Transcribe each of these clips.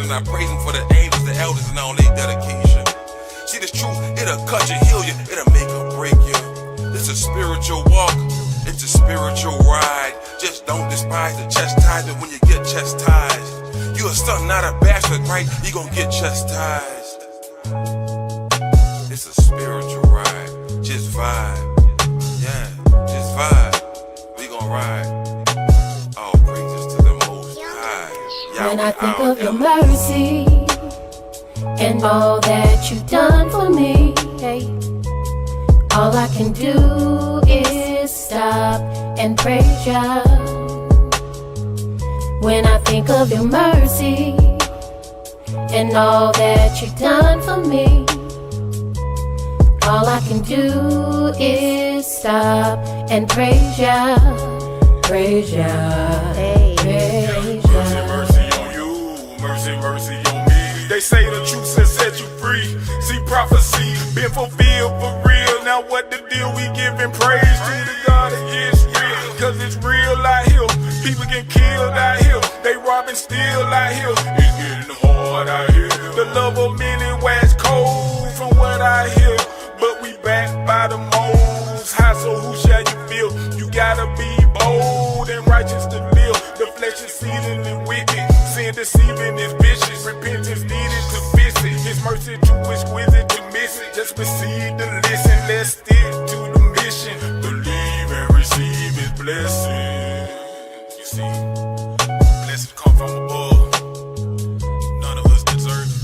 and I praise him for the angels, the elders, and all their dedication. See, this truth, it'll cut you, heal you, it'll make or break you. It's a spiritual walk, it's a spiritual ride. Just don't despise the chastisement when you get chastised. You a son, not a bastard, right? You gon' get chastised. It's a spiritual ride, just vibe. Yeah, just vibe. We gon' ride. All praises to the Most High. When I think of your mercy and all that you've done for me, hey, all I can do is stop and praise ya. When I think of your mercy and all that you've done for me, all I can do is stop and praise ya, praise ya, praise ya. Mercy on you, mercy on me. They say the truth has set you free. See, prophecy been fulfilled for real. Now what the deal? We giving praise to the God of Israel, cause it's real out here. People get killed out here. They robbing still out here. It's getting hard out here. The love of many wax cold from what I hear. But we backed by the Most High, so who shall you feel? You gotta be bold and righteous to live. The flesh is seething and wicked. Sin deceiving is vicious. Repentance needed to fix it. His mercy too exquisite to miss it. Just receive the listen. Let's stick to the mission. Believe and receive his blessing. You see, blessings come from above. None of us deserve it.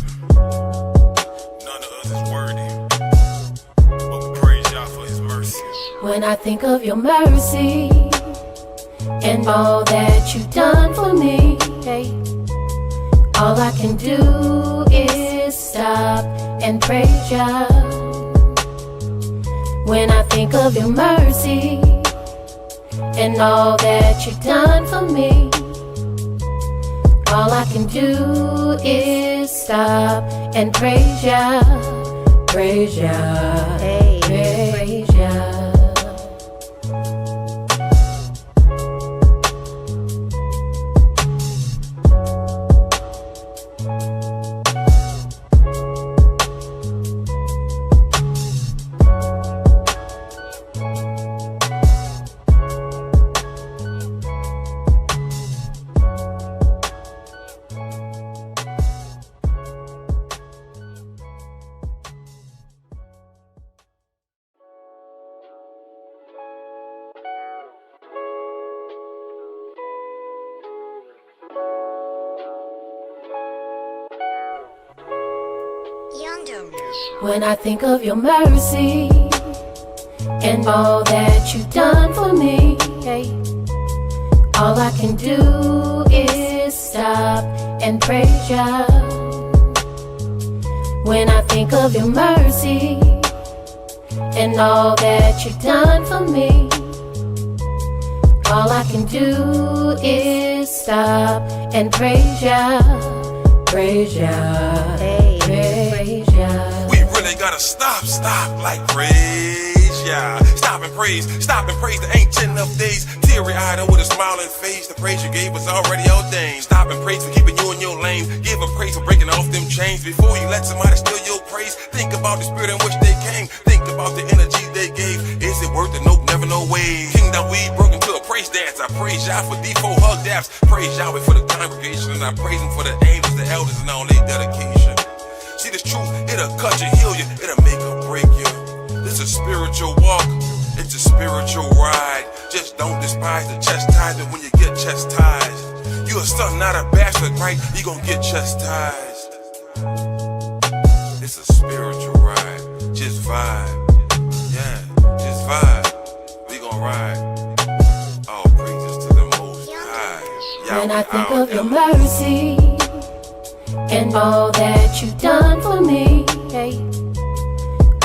None of us is worthy. But we praise y'all for his mercy. When I think of your mercy and all that you've done for me, hey, all I can do is stop and praise ya. When I think of your mercy and all that you've done for me, all I can do is stop and praise ya, praise ya, praise ya. When I think of your mercy and all that you've done for me, hey, all I can do is stop and praise ya. When I think of your mercy and all that you've done for me, all I can do is stop and praise ya, praise ya, praise ya. We really gotta stop like praise ya. Stop and praise the ancient of days. Teary-eyed and with a smiling face, the praise you gave was already ordained. Stop and praise for keeping you in your lane. Give a praise for breaking off them chains. Before you let somebody steal your praise, think about the spirit in which they came. Think about the energy they gave. Is it worth it? Nope, never, no way. Kingdom we broke into a praise dance. I praise y'all for D4 hug daps. Praise Yahweh for the congregation, and I praise him for the angels, the elders, and all their dedication. See, this truth, it'll cut you, heal you, it'll make or break you. It's a spiritual walk, it's a spiritual ride. Just don't despise the chastisement when you get chastised. You a son, not a bastard, right? You gon' get chastised. It's a spiritual ride, just vibe. Yeah, just vibe. We gon' ride. All praises to the Most High. When I think of your mercy and all that you've done for me, hey,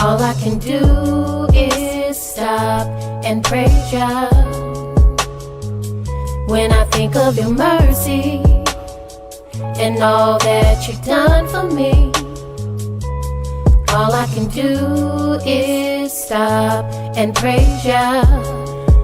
all I can do is stop and praise ya. When I think of your mercy and all that you've done for me, all I can do is stop and praise ya,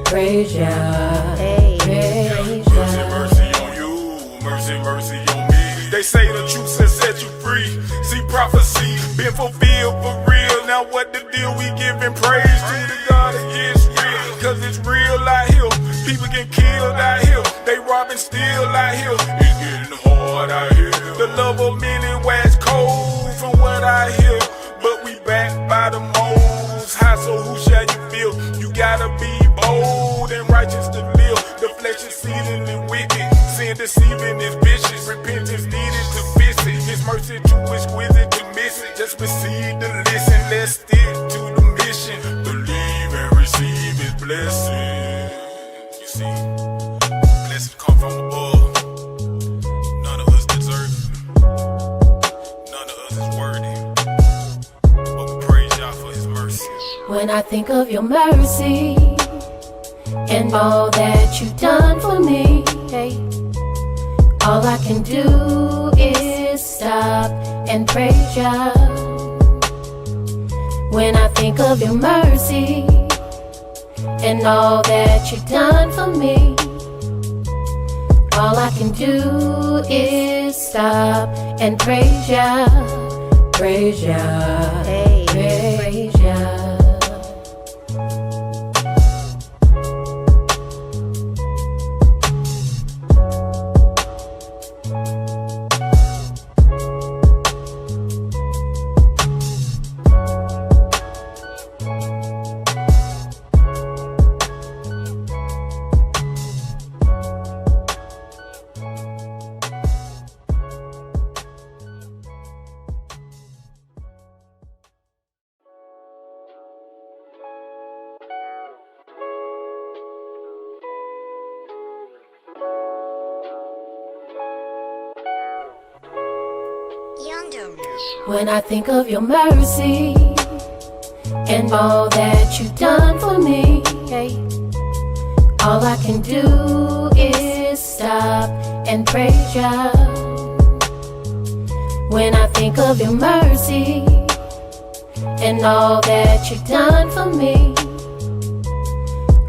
praise ya, praise ya. Mercy on you, mercy on me. They say the truth will set you free. See, prophecy been fulfilled for real. Now what the deal? We giving praise to the God of Yisrael. Cause it's real out here. People get killed out here. They robbing steal out here. It's getting hard out here. The love of many wax cold from what I hear. But we backed by the Most High, so who shall you feel? You gotta be bold and righteous to live. The flesh is seething and wicked. Sin deceiving is vicious. Repentance needed to fix it. His mercy too exquisite to miss it. Just receive the listen. Let's stick to the mission. Believe and receive his blessing. You see, blessings come from above. None of us deserve it. None of us is worthy. But we praise y'all for his mercy. When I think of your mercy and all that you've done for me, hey, all I can do is stop and praise ya. When I think of your mercy and all that you've done for me, all I can do is stop and praise ya, praise ya, hey, praise ya. When I think of your mercy and all that you've done for me, hey, all I can do is stop and praise ya. When I think of your mercy and all that you've done for me,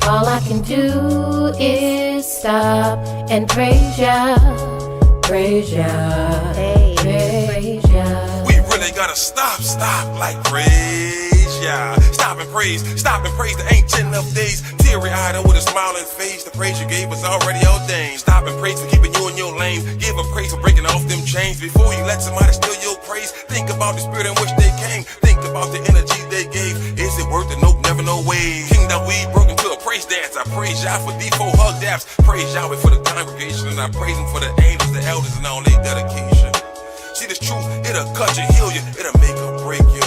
all I can do is stop and praise ya, praise ya, hey, praise ya. Really gotta stop, like praise, yeah. Stop and praise the ancient of days. Teary-eyed and with a smiling face, the praise you gave was already ordained. Stop and praise for keeping you in your lane. Give a praise for breaking off them chains. Before you let somebody steal your praise, think about the spirit in which they came. Think about the energy they gave. Is it worth it? Nope, never, no way. Kingdom we broke into a praise dance. I praise y'all for D4 hug daps. Praise Yahweh for the congregation, and I praise him for the angels, the elders, and all their dedication. See, this truth, it'll cut you, heal you, it'll make or break you.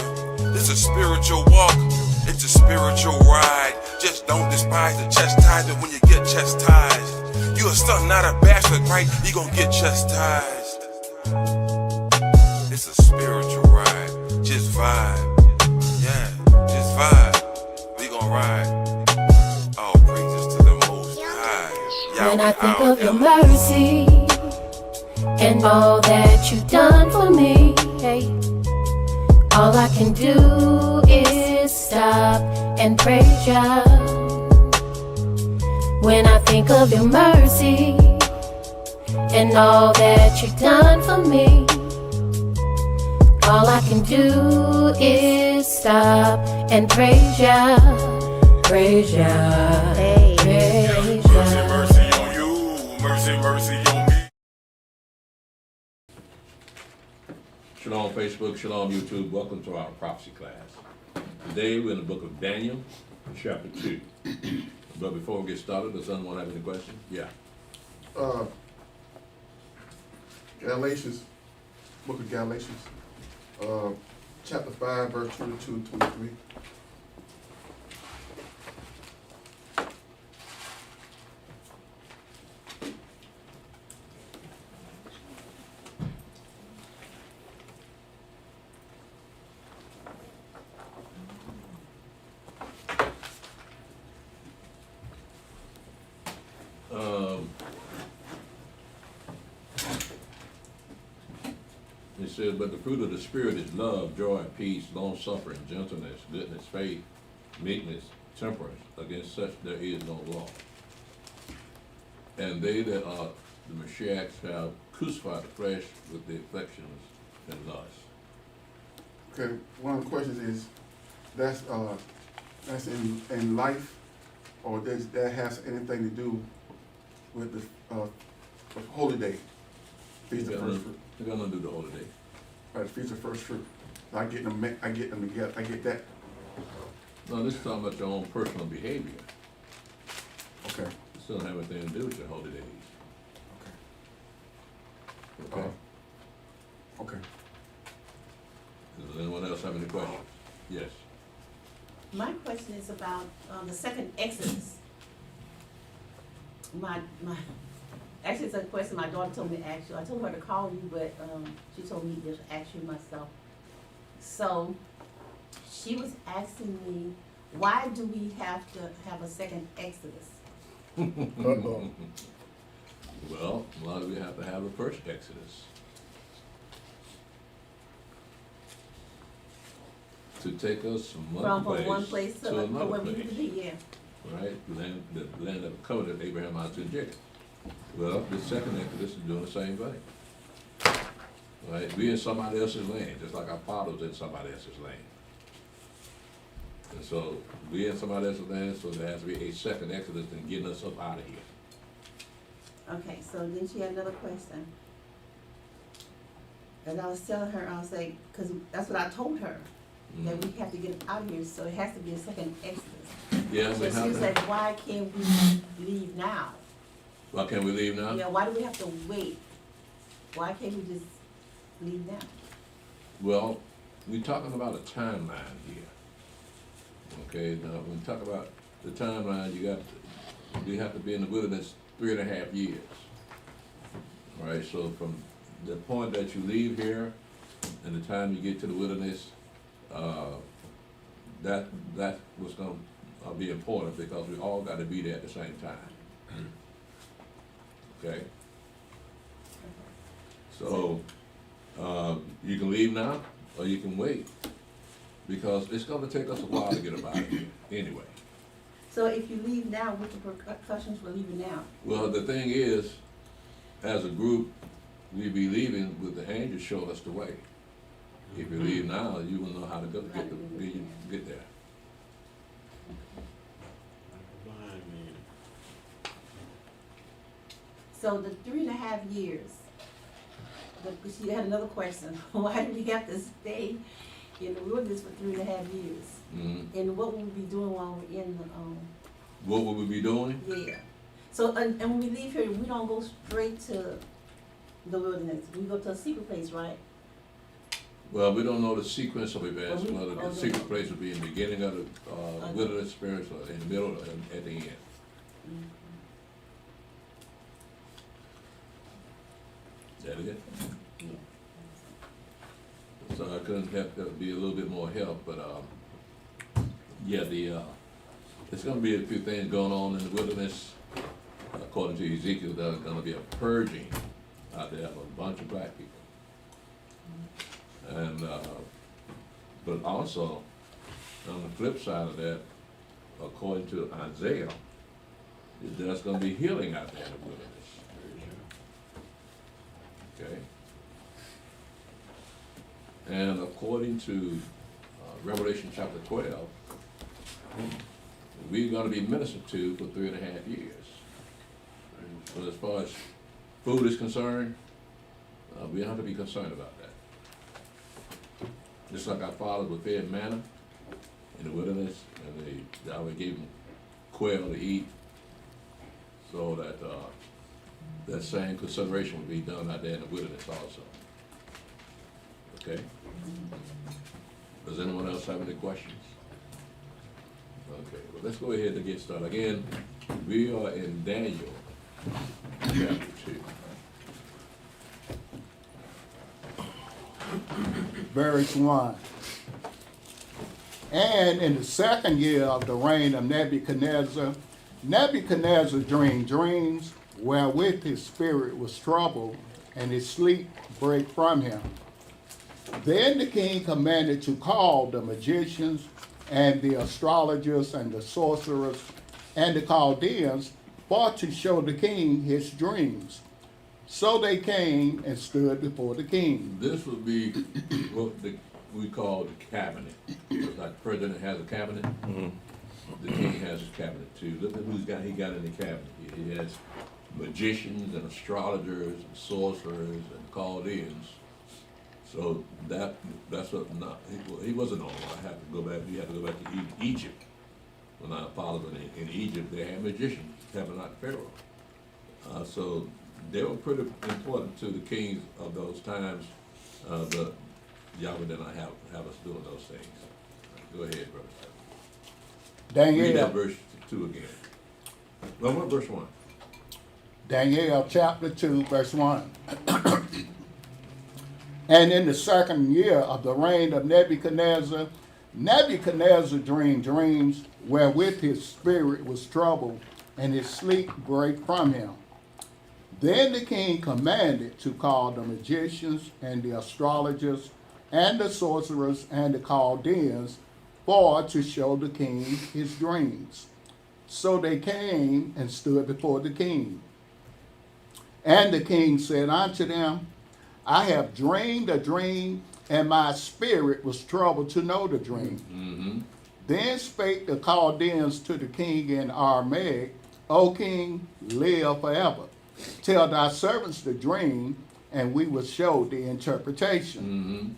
This is a spiritual walk, it's a spiritual ride. Just don't despise the chastisement when you get chastised. You a son, not a bastard, right? You gon' get chastised. It's a spiritual ride, just vibe. Yeah, just vibe. We gon' ride. All praises to the Most High. When I think of your mercy and all that you've done for me, hey, all I can do is stop and praise ya. When I think of your mercy and all that you've done for me, all I can do is stop and praise ya, praise ya, hey, praise ya. Mercy, mercy on you, mercy, mercy on me. Shalom Facebook, Shalom YouTube, welcome to our prophecy class. Today we're in the book of Daniel, chapter 2. But before we get started, does anyone have any questions? Yeah. Galatians, book of Galatians, chapter 5, verse 22 and 23. It says, but the fruit of the Spirit is love, joy, peace, long-suffering, gentleness, goodness, faith, meekness, temperance. Against such there is no law. And they that are the Mashiachs have crucified the flesh with the affections and lusts. Okay, one of the questions is, that's in life, or does that has anything to do with the holy day? Feast of first fruit. They're gonna do the holy day. Right, the feast of first fruit. I get them together, I get that. No, this is talking about your own personal behavior. Okay, It doesn't have anything to do with your holy days. okay. Okay? Okay. Does anyone else have any questions? Yes. My question is about the second Exodus. Actually, it's a question my daughter told me to ask you. I told her to call you, but she told me to just ask you myself. So she was asking me, why do we have to have a second Exodus? Well, why do we have to have the first Exodus? To take us from one place to another where we need to place, be, yeah. right? The land of covenant, Abraham, Isaac, and Jacob. Well, the second Exodus is doing the same thing. Right? We in somebody else's land, just like our fathers in somebody else's land. And so we in somebody else's land, so there has to be a second Exodus in getting us up out of here. Okay, so then she had another question. And I was telling her, I was like, because that's what I told her, that we have to get out of here, so it has to be a second Exodus. Yeah, So we she have was to. like, why can't we leave now? Well, can we leave now? Yeah, why do we have to wait? Why can't we just leave now? Well, we're talking about a timeline here. Okay, now when we talk about the timeline, we have to be in the wilderness 3.5 years. All right, so from the point that you leave here and the time you get to the wilderness, that was going to be important because we all got to be there at the same time. Okay? So, you can leave now or you can wait because it's going to take us a while to get up out of here anyway. So if you leave now, what's the repercussions for leaving now? Well, the thing is, as a group, we be leaving with the angels showing us the way. If you leave now, you will know how to get there. So the 3.5 years, she had another question. Why do we have to stay in the wilderness for 3.5 years? Mm-hmm. And what will we be doing while we're in the, What will we be doing? yeah. So, and when we leave here, we don't go straight to the wilderness. We go to a secret place, right? Well, we don't know the sequence of events, Well, whether the okay. secret place will be in the beginning of the wilderness experience or in the middle or at the end. Is that it? Yeah. So I couldn't help, that would be a little bit more help, but, yeah, there's gonna be a few things going on in the wilderness. According to Ezekiel, there's gonna be a purging out there of a bunch of black people. And, but also, on the flip side of that, according to Isaiah, there's gonna be healing out there in the wilderness. Okay? And according to Revelation chapter 12, we're gonna be ministered to for 3.5 years. So as far as food is concerned, we don't have to be concerned about that. Just like our fathers were fed manna in the wilderness, and they always gave them quail to eat, so that that same consideration would be done out there in the wilderness also. Okay? Does anyone else have any questions? Okay, well, let's go ahead and get started. Again, we are in Daniel chapter 2. Verse 1. And in the second year of the reign of Nebuchadnezzar, Nebuchadnezzar dreamed dreams wherewith his spirit was troubled, and his sleep brake from him. Then the king commanded to call the magicians and the astrologers and the sorcerers and the Chaldeans for to show the king his dreams. So they came and stood before the king. This would be what we call the cabinet. Just like the president has a cabinet, the king has his cabinet too. Look at he got in the cabinet. He has magicians and astrologers and sorcerers and Chaldeans. So that's what he wasn't all. I have to go back. You have to go back to Egypt. When I followed in Egypt, they had magicians, having not Pharaoh. So they were pretty important to the kings of those times. But Yahweh did not have us doing those things. Go ahead, brother. Read that verse 2 again. Well, what verse 1? Daniel chapter 2, verse 1. And in the second year of the reign of Nebuchadnezzar, Nebuchadnezzar dreamed dreams wherewith his spirit was troubled, and his sleep brake from him. Then the king commanded to call the magicians and the astrologers and the sorcerers and the Chaldeans for to show the king his dreams. So they came and stood before the king. And the king said unto them, I have dreamed a dream, and my spirit was troubled to know the dream. Mm-hmm. Then spake the Chaldeans to the king in Aramaic, O king, live forever. Tell thy servants the dream, and we will show the interpretation. Mm-hmm.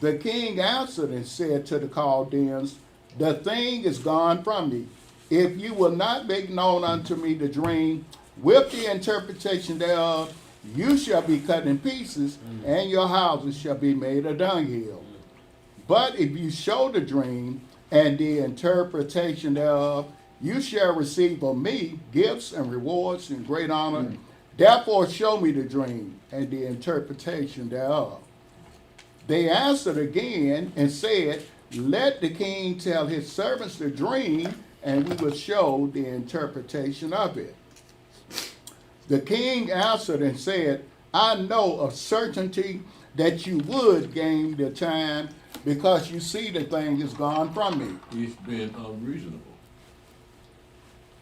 The king answered and said to the Chaldeans, the thing is gone from me. If you will not make known unto me the dream with the interpretation thereof, you shall be cut in pieces, and your houses shall be made a dunghill. But if you show the dream and the interpretation thereof, you shall receive of me gifts and rewards and great honor. Therefore show me the dream and the interpretation thereof. They answered again and said, let the king tell his servants the dream, and we will show the interpretation of it. The king answered and said, I know of certainty that you would gain the time, because you see the thing is gone from me. He's been unreasonable.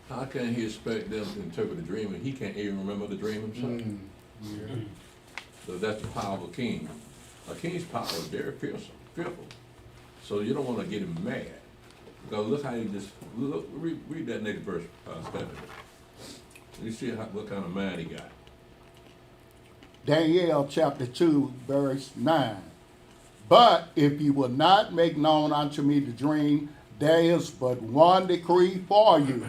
How can he expect them to interpret the dream when he can't even remember the dream himself? So that's the power of a king. A king's power is very fearful. So you don't want to get him mad. Because look how he just, read that next verse, Stephanie. You see what kind of mind he got. Daniel chapter 2, verse 9. But if you will not make known unto me the dream, there is but one decree for you.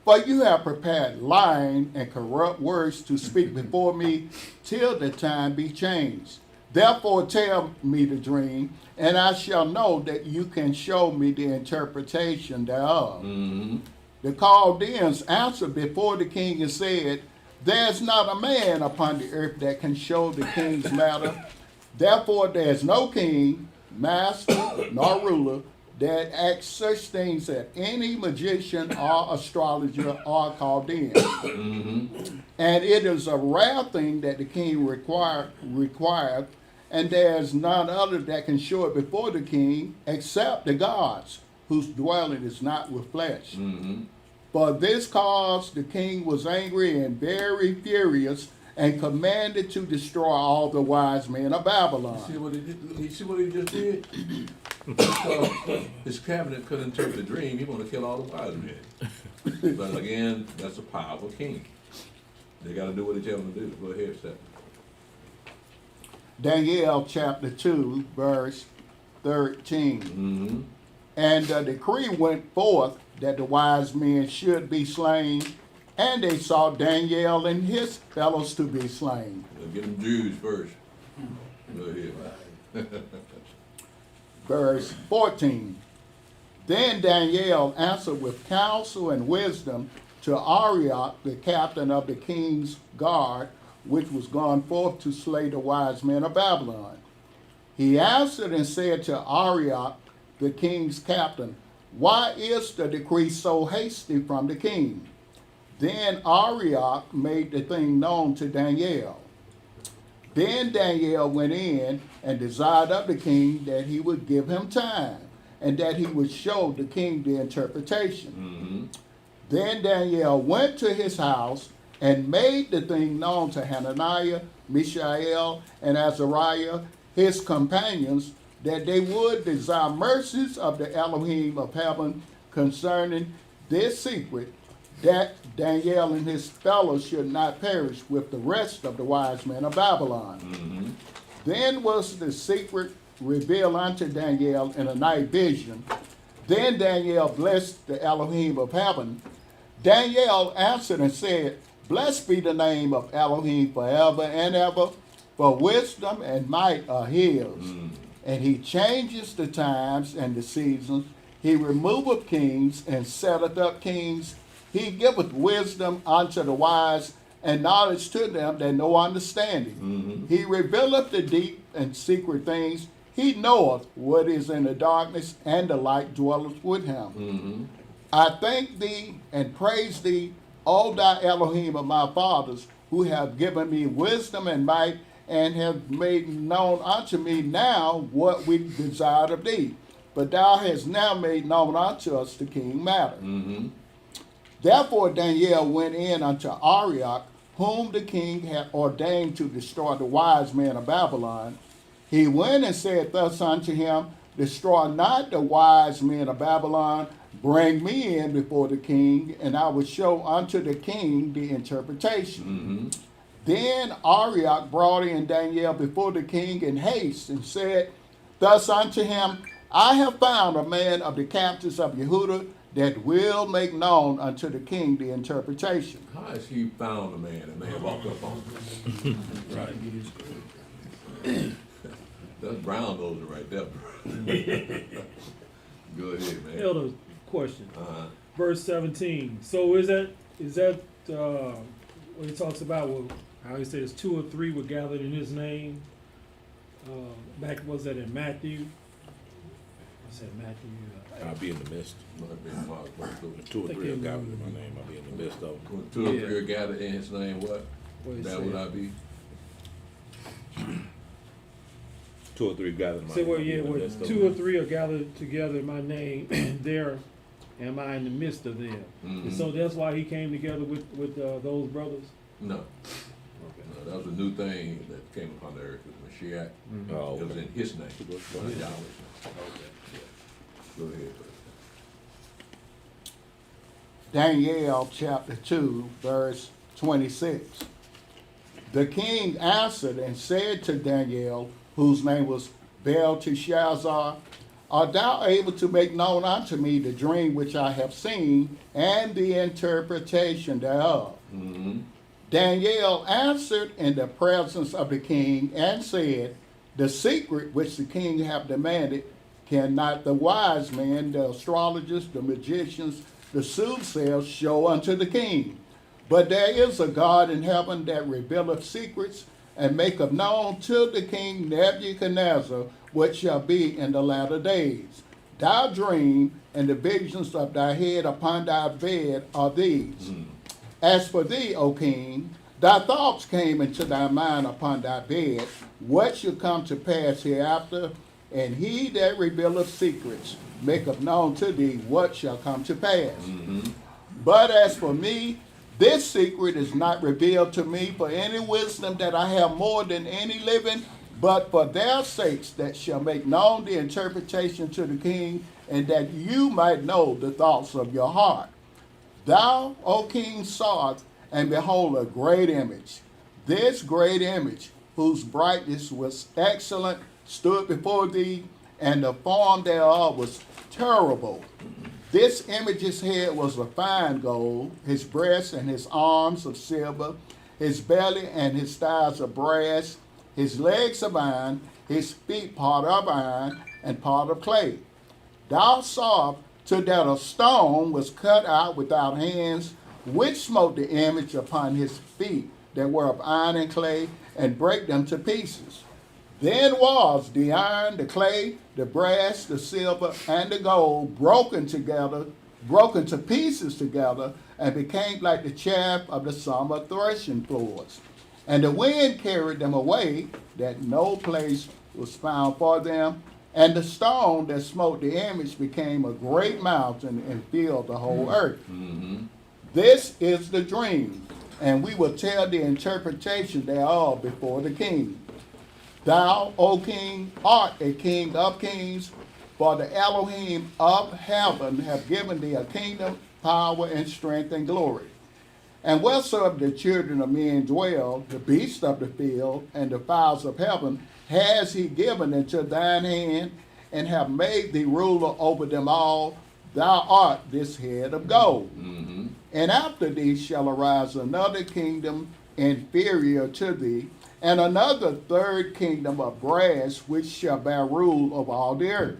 For you have prepared lying and corrupt words to speak before me till the time be changed. Therefore tell me the dream, and I shall know that you can show me the interpretation thereof. Mm-hmm. The Chaldeans answered before the king and said, there is not a man upon the earth that can show the king's matter. Therefore there is no king, master, nor ruler that acts such things as any magician or astrologer or Chaldean. Mm-hmm. And it is a rare thing that the king required, and there is none other that can show it before the king except the gods, whose dwelling is not with flesh. Mm-hmm. For this cause the king was angry and very furious, and commanded to destroy all the wise men of Babylon. You see what he just did? Because his cabinet couldn't interpret the dream, he wanted to kill all the wise men. But again, that's a powerful king. They got to do what he tell them to do. Go ahead, Stephen. Daniel chapter 2, verse 13. Mm-hmm. And the decree went forth that the wise men should be slain, and they saw Daniel and his fellows to be slain. Get them Jews first. Go ahead. Verse 14. Then Daniel answered with counsel and wisdom to Arioch, the captain of the king's guard, which was gone forth to slay the wise men of Babylon. He answered and said to Arioch, the king's captain, why is the decree so hasty from the king? Then Arioch made the thing known to Daniel. Then Daniel went in and desired of the king that he would give him time, and that he would show the king the interpretation. Mm-hmm. Then Daniel went to his house and made the thing known to Hananiah, Mishael, and Azariah, his companions, that they would desire mercies of the Elohim of heaven concerning this secret, that Daniel and his fellows should not perish with the rest of the wise men of Babylon. Then was the secret revealed unto Daniel in a night vision. Then Daniel blessed the Elohim of heaven. Daniel answered and said, Blessed be the name of Elohim forever and ever, for wisdom and might are his. And he changes the times and the seasons. He removeth kings and setteth up kings. He giveth wisdom unto the wise, and knowledge to them that know understanding. He revealeth the deep and secret things. He knoweth what is in the darkness, and the light dwelleth with him. I thank thee and praise thee, O thou Elohim of my fathers, who have given me wisdom and might, and have made known unto me now what we desired of thee. But thou hast now made known unto us the king matter. Therefore Daniel went in unto Arioch, whom the king had ordained to destroy the wise men of Babylon. He went and said thus unto him, Destroy not the wise men of Babylon, bring me in before the king, and I will show unto the king the interpretation. Then Arioch brought in Daniel before the king in haste, and said thus unto him, I have found a man of the captives of Yehudah, that will make known unto the king the interpretation. How has he found a man that may have walked up on him? Right. That's brown nose right there, bro. Go ahead, man. Elder, question. Verse 17. So is that what he talks about? How he says 2 or 3 were gathered in his name. Back was that in Matthew? I said Matthew. I'll be in the midst. Might be Mark, Mark, Luke. 2 or 3 are gathered in my name. I'll be in the midst of them. When 2 or 3 are gathered in his name, what? What he That said. would I be? 2 or 3 gathered in my Say, name. well, I'll be yeah, in the where midst of 2 them. or 3 are gathered together in my name, there am I in the midst of them. And so that's why he came together with those brothers? No. Okay. No, that was a new thing that came upon the earth with Mashiach. Oh, It was okay. in his name, not Yahweh's name. Go ahead, brother. Daniel chapter 2, verse 26. The king answered and said to Daniel, whose name was Belteshazzar, Art thou able to make known unto me the dream which I have seen, and the interpretation thereof? Daniel answered in the presence of the king and said, The secret which the king hath demanded cannot the wise men, the astrologers, the magicians, the soothsayers show unto the king. But there is a God in heaven that revealeth secrets, and maketh known to the king Nebuchadnezzar what shall be in the latter days. Thy dream and the visions of thy head upon thy bed are these. As for thee, O king, thy thoughts came into thy mind upon thy bed, what shall come to pass hereafter, and he that revealeth secrets maketh known to thee what shall come to pass. But as for me, this secret is not revealed to me for any wisdom that I have more than any living, but for their sakes that shall make known the interpretation to the king, and that you might know the thoughts of your heart. Thou, O king, sawest, and behold, a great image. This great image, whose brightness was excellent, stood before thee, and the form thereof was terrible. This image's head was of fine gold, his breast and his arms of silver, his belly and his thighs of brass, his legs of iron, his feet part of iron and part of clay. Thou sawest to that a stone was cut out without hands, which smote the image upon his feet that were of iron and clay, and brake them to pieces. Then was the iron, the clay, the brass, the silver, and the gold broken to pieces together, and became like the chaff of the summer threshing floors. And the wind carried them away, that no place was found for them. And the stone that smote the image became a great mountain and filled the whole earth. This is the dream. and we will tell the interpretation thereof before the king. Thou, O king, art a king of kings, for the Elohim of heaven have given thee a kingdom, power, and strength, and glory. And wheresoever the children of men dwell, the beasts of the field, and the fowls of heaven, has he given into thine hand, and have made thee ruler over them all. Thou art this head of gold. Mm-hmm. And after thee shall arise another kingdom inferior to thee, and another third kingdom of brass, which shall bear rule over all the earth.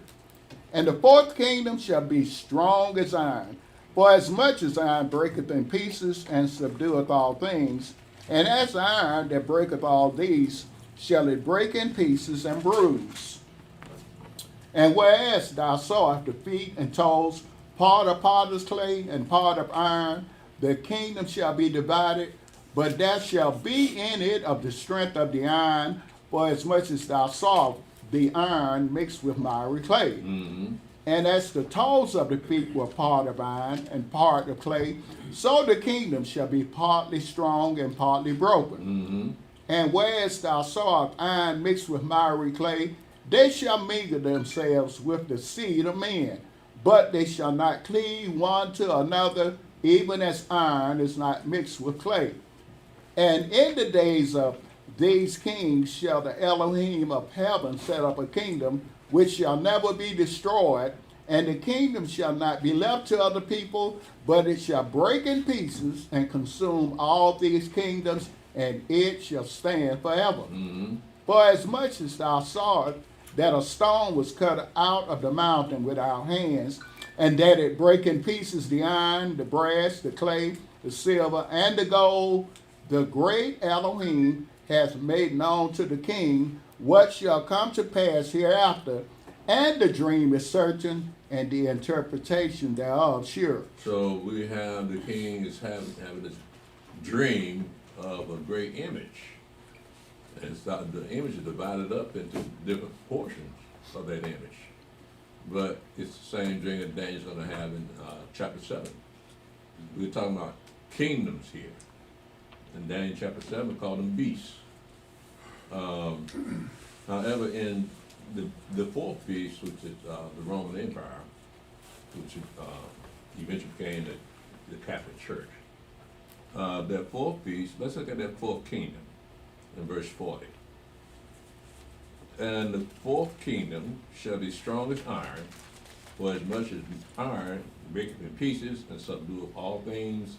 And the fourth kingdom shall be strong as iron. For as much as iron breaketh in pieces, and subdueth all things, and as iron that breaketh all these, shall it break in pieces and bruise. And whereas thou sawest the feet and toes, part of potter's clay and part of iron, the kingdom shall be divided, but there shall be in it of the strength of the iron, for as much as thou sawest the iron mixed with miry clay. Mm-hmm. And as the toes of the feet were part of iron and part of clay, so the kingdom shall be partly strong and partly broken. Mm-hmm. And whereas thou sawest iron mixed with miry clay, they shall mingle themselves with the seed of men, but they shall not cleave one to another, even as iron is not mixed with clay. And in the days of these kings shall the Elohim of heaven set up a kingdom which shall never be destroyed, and the kingdom shall not be left to other people, but it shall break in pieces and consume all these kingdoms, and it shall stand forever. Mm-hmm. For as much as thou sawest that a stone was cut out of the mountain without hands, and that it break in pieces the iron, the brass, the clay, the silver, and the gold, the great Elohim hath made known to the king what shall come to pass hereafter, and the dream is certain, and the interpretation thereof sure. So we have the king is having this dream of a great image. And the image is divided up into different portions of that image. But it's the same dream that Daniel's going to have in chapter 7. We're talking about kingdoms here. In Daniel chapter 7, we call them beasts. However, in the fourth beast, which is the Roman Empire, which eventually became the Catholic Church, that fourth beast, let's look at that fourth kingdom in verse 40. And the fourth kingdom shall be strong as iron, for as much as iron breaketh in pieces and subdueth all things,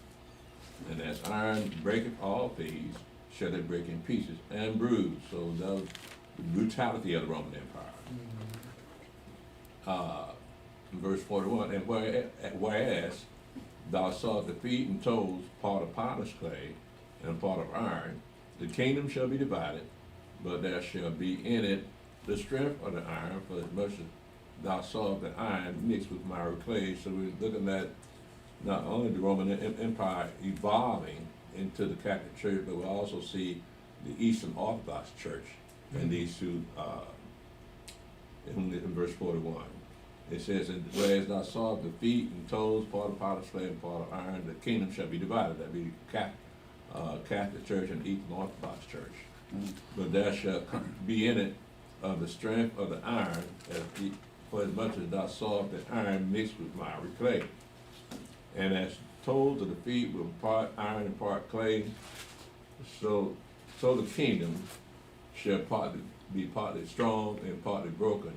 and as iron breaketh all things, shall they break in pieces and bruise. So that was the brutality of the Roman Empire. In verse 41, and whereas thou sawest the feet and toes, part of potter's clay and part of iron, the kingdom shall be divided, but there shall be in it the strength of the iron, for as much as thou sawest the iron mixed with miry clay. So we're looking at not only the Roman Empire evolving into the Catholic Church, but we also see the Eastern Orthodox Church in these two, in verse 41. It says, and whereas thou sawest the feet and toes, part of potter's clay and part of iron, the kingdom shall be divided. That be Catholic Church and Eastern Orthodox Church. But there shall be in it of the strength of the iron, for as much as thou sawest the iron mixed with miry clay. And as toes of the feet were part iron and part clay, so the kingdom shall be partly strong and partly broken.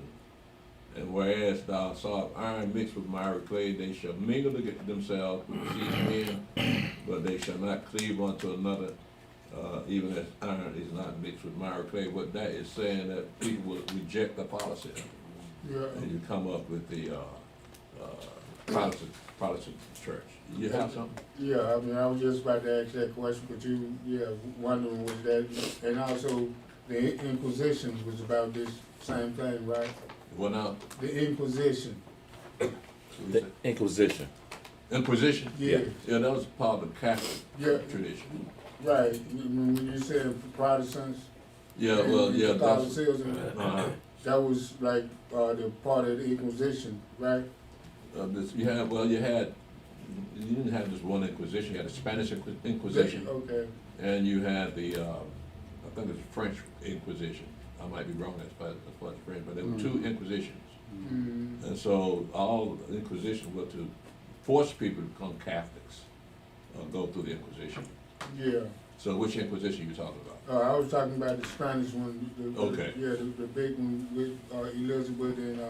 And whereas thou sawest iron mixed with miry clay, they shall mingle themselves with the seed of men, but they shall not cleave one to another, even as iron is not mixed with miry clay. What that is saying that people will reject the policy, and you come up with the Protestant church. You have something? Yeah, I mean, I was just about to ask that question, but wondering was that, and also the Inquisition was about this same thing, right? What now? The Inquisition. The Inquisition. Inquisition? Yeah. Yeah, that was part of the Catholic tradition. Right. When you said Protestants. Yeah, well, yeah. Catholicism, that was like the part of the Inquisition, right? You had you didn't have just one Inquisition. You had the Spanish Inquisition, Okay. and you had the, I think it was French Inquisition. I might be wrong as far as French, but there were two Inquisitions. Mm, And so all the Inquisition was to force people to become Catholics, go through the Inquisition. yeah. So which Inquisition you talking about? I was talking about the Spanish one. Okay. Yeah, the big one with Elizabeth and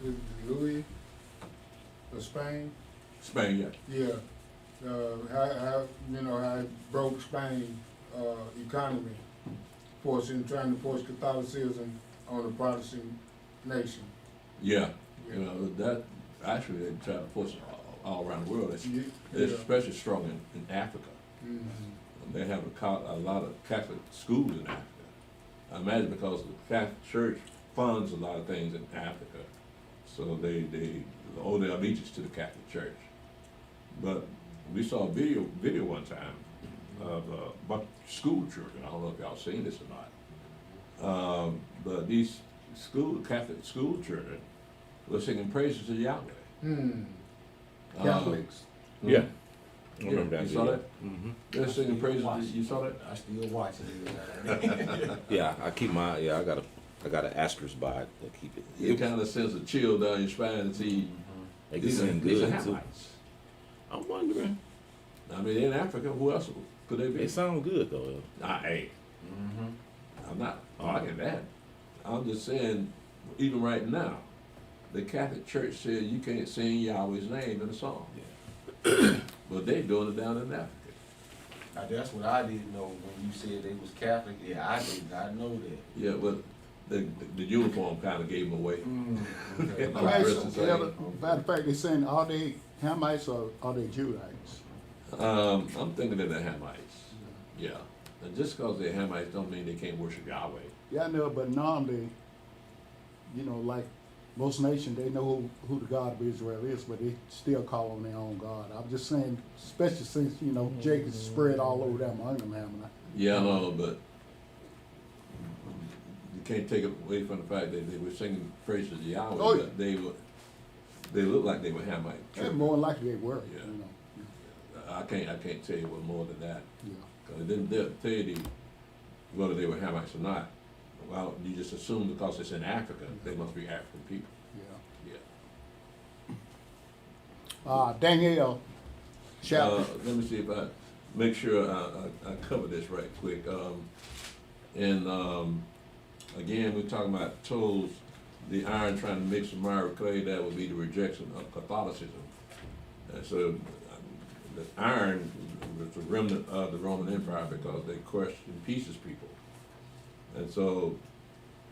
with Louis of Spain. Spain, yeah. Yeah. How you know how it broke Spain economy, trying to force Catholicism on the Protestant nation. Yeah, you know, that, actually, they try to force it all around the world. It's Yeah. especially strong in Africa. Mhm. They have a lot of Catholic schools in Africa. I imagine because the Catholic Church funds a lot of things in Africa, so they owe their allegiance to the Catholic Church. But we saw a video one time of a bunch of school children. I don't know if y'all seen this or not. But these Catholic school children were singing praises to Yahweh. Hmm. Catholics. Yeah. I Yeah, remember that you saw video. that? Mm-hmm. They're singing praises. You saw that? I still watch it. Yeah, I keep my, I got an asterisk by it to keep it. It kind of sends a chill down your spine to see They can these are sing good too. Hamites. I'm wondering. I mean, in Africa, who else could they be? They sound good though. Hey, I'm not arguing that. I'm just saying, even right now, the Catholic Church says you can't sing Yahweh's name in a song. But they doing it down in Africa. Now, that's what I didn't know when you said they was Catholic. Yeah, I did not know that. Yeah, but the uniform kind of gave them away. Okay. I'm dressed the same. Matter of fact, they're saying, are they Hamites or are they Judites? I'm thinking that they're Hamites. Yeah. And just because they're Hamites don't mean they can't worship Yahweh. Yeah, I know, but normally, you know, like most nations, they know who the God of Israel is, but they still call on their own God. I'm just saying, especially since, you know, Jake is spread all over them among them, Hammonite. Yeah, I know, but you can't take it away from the fact that they were singing praises to Yahweh. Oh, But they looked like they were Hamite. And more likely they were, Yeah. you know. I can't tell you what more than that. Yeah. Because it didn't tell you whether they were Hamites or not. Well, you just assume because it's in Africa, they must be African people. Yeah. Yeah. Daniel, chapter. Let me see if I make sure I cover this right quick. Again, we're talking about toes, the iron trying to mix with mire clay. That would be the rejection of Catholicism. And so the iron was the remnant of the Roman Empire because they crushed in pieces people. And so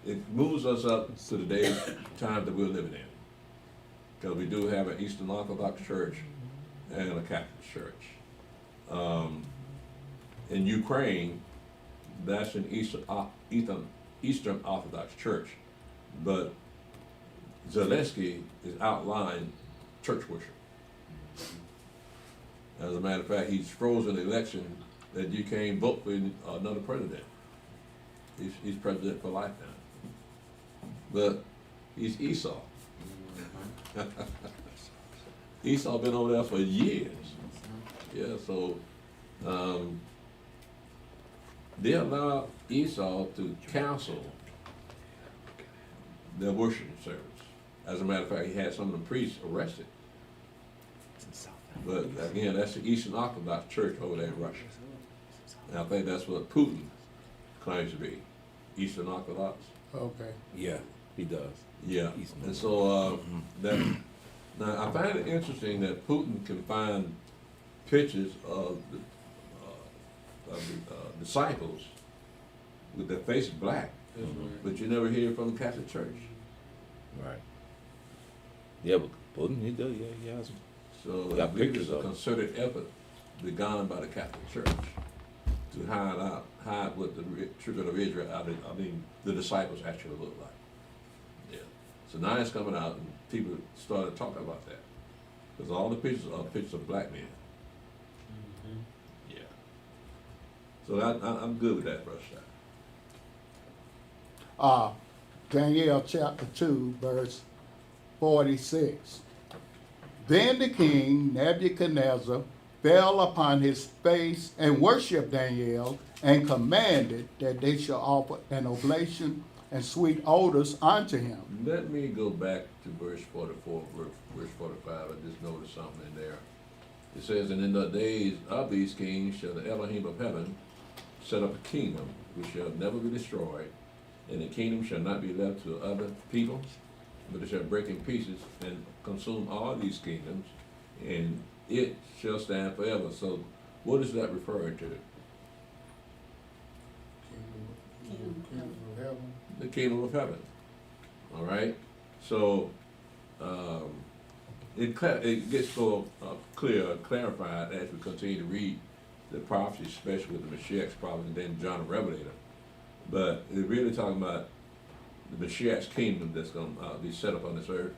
it moves us up to the day time that we're living in. Because we do have an Eastern Orthodox Church and a Catholic Church. In Ukraine, that's an Eastern Orthodox Church. But Zelensky is outlying church worship. As a matter of fact, he's frozen the election that you can't vote for another president. He's president for life now. But he's Esau. Esau been over there for years. Yeah, so they allowed Esau to cancel their worship service. As a matter of fact, he had some of the priests arrested. But again, that's the Eastern Orthodox Church over there in Russia. And I think that's what Putin claims to be, Eastern Orthodox. Okay. Yeah, he does. Yeah, Eastern and so now I find it interesting that Putin can find pictures of the disciples with their faces black, but you never hear from the Catholic Church. Right. Yeah, but Putin, he does. Yeah, he has. So I Got believe pictures it's a of it. concerted effort begun by the Catholic Church to hide what the children of Israel, the disciples actually look like. Yeah. So now it's coming out, and people started talking about that because all the pictures are pictures of black men. Yeah. So I'm good with that, Brother Shaq. Daniel chapter 2, verse 46. Then the king Nebuchadnezzar fell upon his face and worshipped Daniel and commanded that they shall offer an oblation and sweet odors unto him. Let me go back to verse 44, verse 45. I just noticed something in there. It says, and in the days of these kings shall the Elohim of heaven set up a kingdom which shall never be destroyed, and the kingdom shall not be left to other people, but it shall break in pieces and consume all these kingdoms, and it shall stand forever. So what is that referring to? Kingdom of heaven. The kingdom of heaven. All right? So it gets so clear, clarified as we continue to read the prophecy, especially with the Mashiach's prophet and then John the Revelator. But it's really talking about the Mashiach's kingdom that's going to be set up on this earth.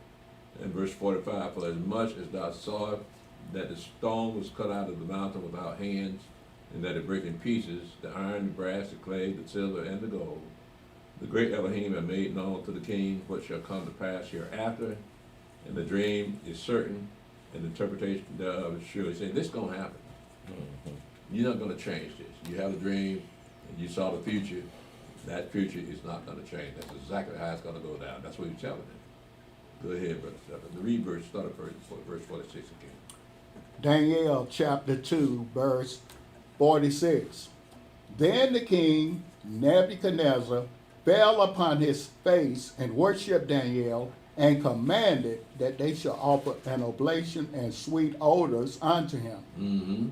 In verse 45, for as much as thou sawest that the stone was cut out of the mountain without hands, and that it break in pieces, the iron, the brass, the clay, the silver, and the gold, the great Elohim had made known to the king what shall come to pass hereafter, and the dream is certain, and the interpretation thereof is sure. He said, this is going to happen. You're not going to change this. You have a dream, and you saw the future. That future is not going to change. That's exactly how it's going to go down. That's what he's telling them. Go ahead, Brother Stephen. The read verse, start at verse 46 again. Daniel chapter 2, verse 46. Then the king Nebuchadnezzar fell upon his face and worshipped Daniel and commanded that they should offer an oblation and sweet odors unto him. Mm-hmm.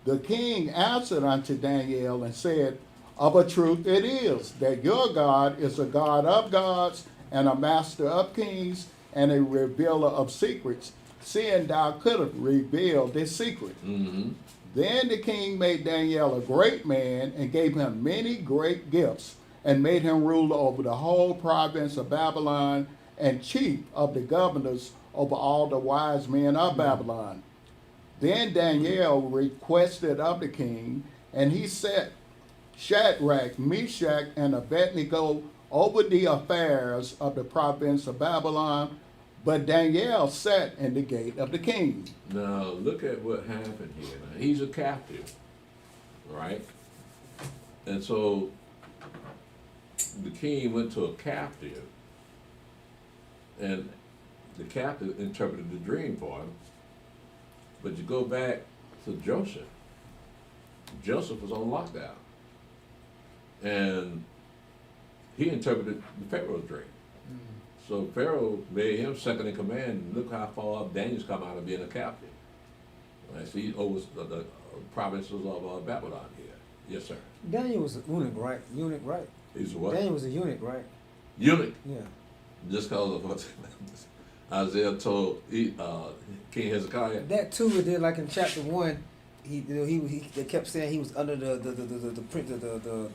The king answered unto Daniel and said, of a truth it is that your God is a God of gods and a master of kings and a revealer of secrets, seeing thou couldst reveal this secret. Mm-hmm. Then the king made Daniel a great man and gave him many great gifts and made him ruler over the whole province of Babylon and chief of the governors over all the wise men of Babylon. Then Daniel requested of the king, and he set Shadrach, Meshach, and Abednego over the affairs of the province of Babylon, but Daniel sat in the gate of the king. Now, look at what happened here. Now, he's a captive, right? And so the king went to a captive, and the captive interpreted the dream for him. But you go back to Joseph. Joseph was on lockdown, and he interpreted the Pharaoh's dream. So Pharaoh made him second in command, and look how far up Daniel's come out of being a captive. Right, so he's over the provinces of Babylon here. Yes, sir. Daniel was a eunuch, right? Eunuch, right? He's a what? Daniel was a eunuch, right? Eunuch. Yeah. Just because of what Isaiah told King Hezekiah. That too, it did like in chapter 1. They kept saying he was under the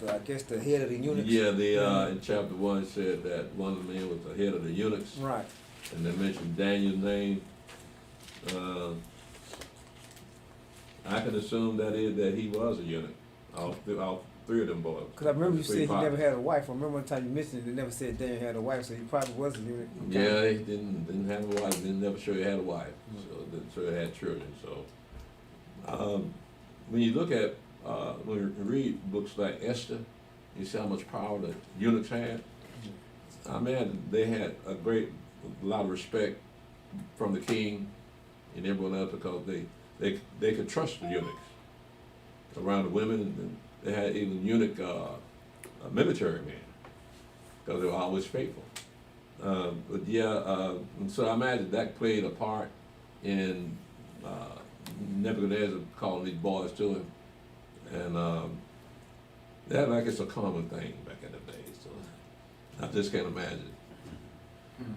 I guess the head of the eunuchs. Yeah, in chapter 1 it said that one of the men was the head of the eunuchs. Right. And they mentioned Daniel's name. I can assume that he was a eunuch. All three of them boys. Because I remember you said he never had a wife. I remember one time you mentioned it, they never said Daniel had a wife, so he probably was a eunuch. Yeah, he didn't have a wife. Didn't never show he had a wife. So he had children. So when you look at when you read books like Esther, you see how much power the eunuchs had. I mean, they had a lot of respect from the king and everyone else because they could trust the eunuchs around the women, and they had even eunuch military men because they were always faithful. But yeah, so I imagine that played a part in Nebuchadnezzar calling these boys to him, and that like it's a common thing back in the day. So I just can't imagine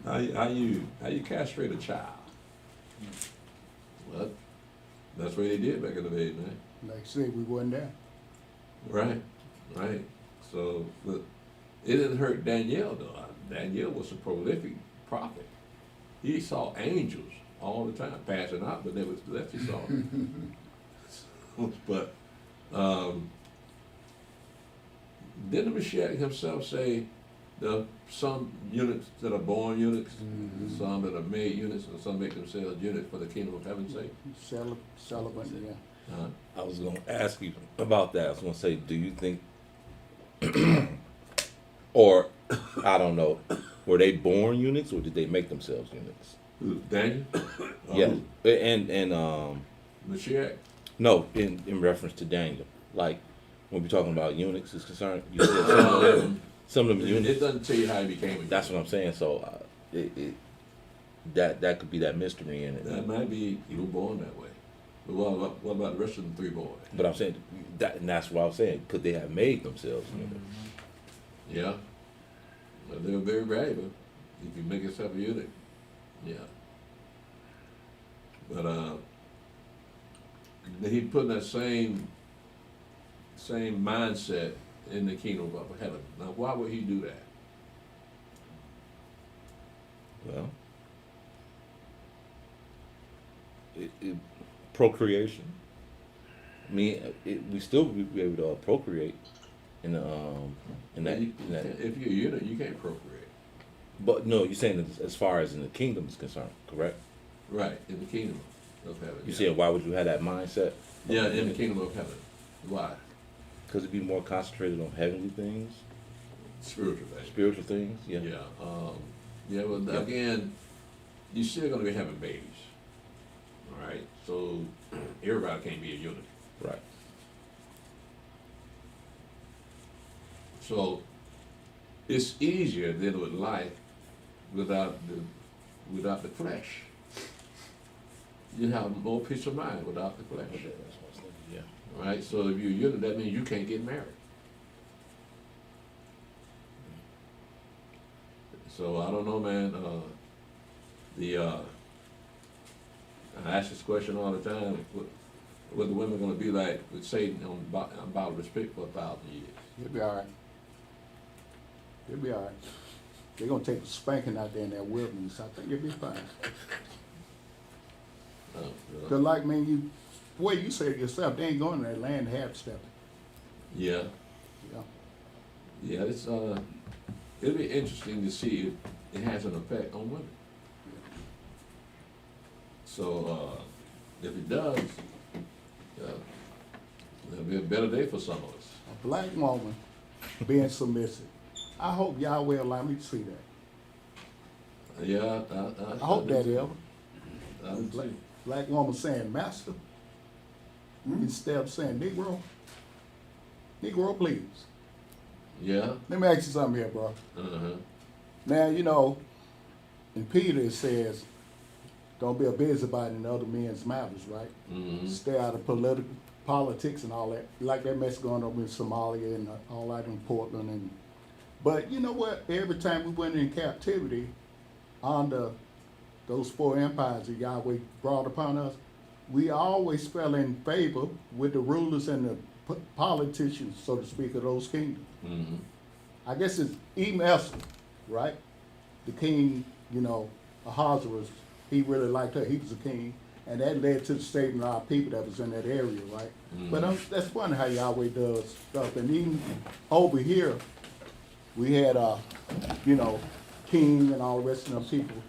how you castrate a child. Well, that's what they did back in the day, man. Like I said, we wasn't there. Right. So, but it didn't hurt Daniel though. Daniel was a prolific prophet. He saw angels all the time passing out, but nevertheless he saw them. But didn't Mashiach himself say There are some units that are born units, some that are made units, and some make themselves units for the kingdom of heaven's sake. Celibate, yeah. Uh, I was gonna ask you about that. I was gonna say, do you think, or I don't know, were they born units or did they make themselves units? who, Daniel? Yeah, Who? and Mashiach? no, in reference to Daniel, like when we're talking about eunuchs is concerned, you said some of them It units. doesn't tell you how he became a unit. That's what I'm saying. So that could be that mystery in it. That might be he was born that way. But what about the rest of the 3 boys? But I'm saying that, and that's what I was saying. Could they have made themselves units? Yeah. But they were very valuable if you make yourself a unit. Yeah. But he put that same mindset in the kingdom of heaven. Now, why would he do that? Well, procreation. I mean, we still be able to procreate in that. If you're a unit, you can't procreate. But no, you're saying as far as in the kingdom is concerned, correct? Right, in the kingdom of heaven. You yeah. said why would you have that mindset? Yeah, in the kingdom of heaven. Why? Because it'd be more concentrated on heavenly things, Spiritual things. spiritual things. Yeah. Yeah. But again, you're still gonna be having babies. All right. So everybody can't be a unit. Right. So it's easier than with life without the flesh. You have more peace of mind without the flesh. Yeah. Right? So if you're a unit, that means you can't get married. So I don't know, man. I ask this question all the time. What the women going to be like with Satan on bottle of spit for 1,000 years? They'll be all right. They'll be all right. They're gonna take a spanking out there in that wilderness. I think they'll be fine. Cause like, man, you said yourself, they ain't going to that land half stepping. Yeah. Yeah. Yeah, it's it'll be interesting to see if it has an effect on women. So if it does, it'll be a better day for some of us. A black woman being submissive. I hope Yahweh allow me to see that. Yeah, I hope that ever. I would say. Black woman saying master instead of saying Negro. Negro, please. Yeah. Let me ask you something here, bro. Uh-huh. Now, you know, in Peter it says, don't be a busybody in other men's matters, right? Mm-hmm. Stay out of politics and all that. Like that mess going on in Somalia and all that in Portland. But you know what? Every time we went in captivity under those 4 empires that Yahweh brought upon us, we always fell in favor with the rulers and the politicians, so to speak, of those kingdoms. Mm-hmm. I guess it's Esther, right? The king, you know, Ahasuerus, he really liked her. He was a king. And that led to the saving of our people that was in that area, right? Mm-hmm. But that's funny how Yahweh does stuff. And even over here, we had, you know, king and all the rest of them people.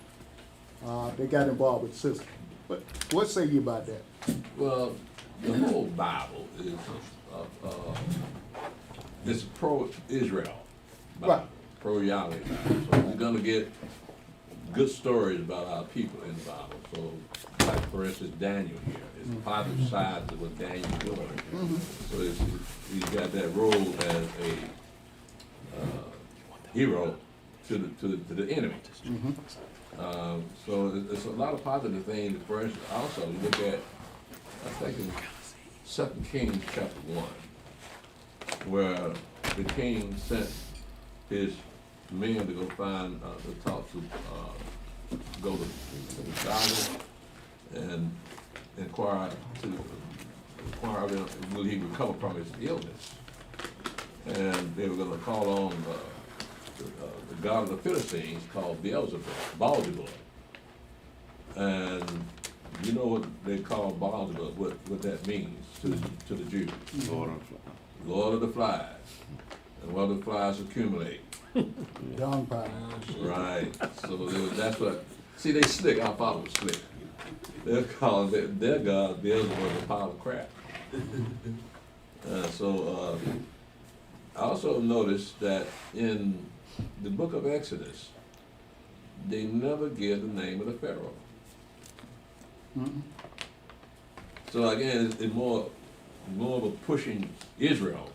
They got involved with the system. But what say you about that? Well, the whole Bible is pro-Israel Bible, Right. pro-Yahweh Bible. So you're gonna get good stories about our people in the Bible. So, like for instance, Daniel here. It's positive sides of what Daniel's doing. So he's got that role as a hero to the enemy. So it's a lot of positive things. For instance, also you look at, I think in 2 Kings chapter 1, where the king sent his men to go find, to talk to, go to the Bible and inquire of him, will he recover from his illness? And they were going to call on the god of the Philistines called Beelzebub. And you know what they call Beelzebub, what that means to the Jews. Lord of the Flies. And while the flies accumulate, Dung pile. Right. So that's what. See, they slick. Our father was slick. They're called their God. Theirs was a pile of crap. I also noticed that in the book of Exodus, they never give the name of the Pharaoh. Mhm. So again, it's more of a pushing Israel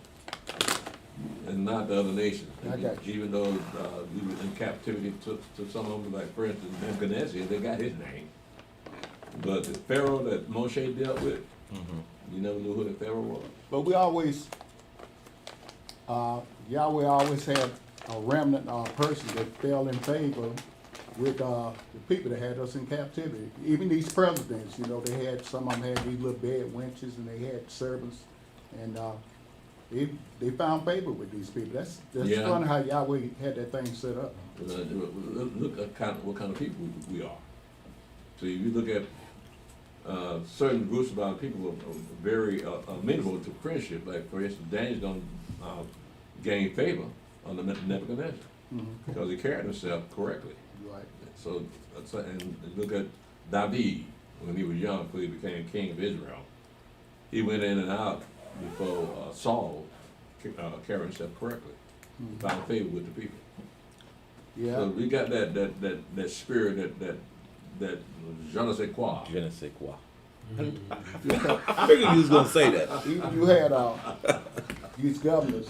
and not the other nations. I got you. Even though we were in captivity to some of them, like for instance Nebuchadnezzar, they got his name. But the Pharaoh that Moshe dealt with, you never knew who the Pharaoh was. But we always, Yahweh always had a remnant person that fell in favor with the people that had us in captivity. Even these presidents, you know, they had, some of them had these little bed wenches and they had servants. And they found favor with these people. That's Yeah. funny how Yahweh had that thing set up. Look at what kind of people we are. So if you look at certain groups of our people are very amenable to friendship. Like for instance, Daniel's going to gain favor under Nebuchadnezzar because he carried himself correctly. Right. So and look at David when he was young, before he became king of Israel. He went in and out before Saul carried himself correctly, found favor with the people. Yeah. So we got that spirit that je ne sais quoi. Je ne sais quoi. I figured you was gonna say that. You had these governors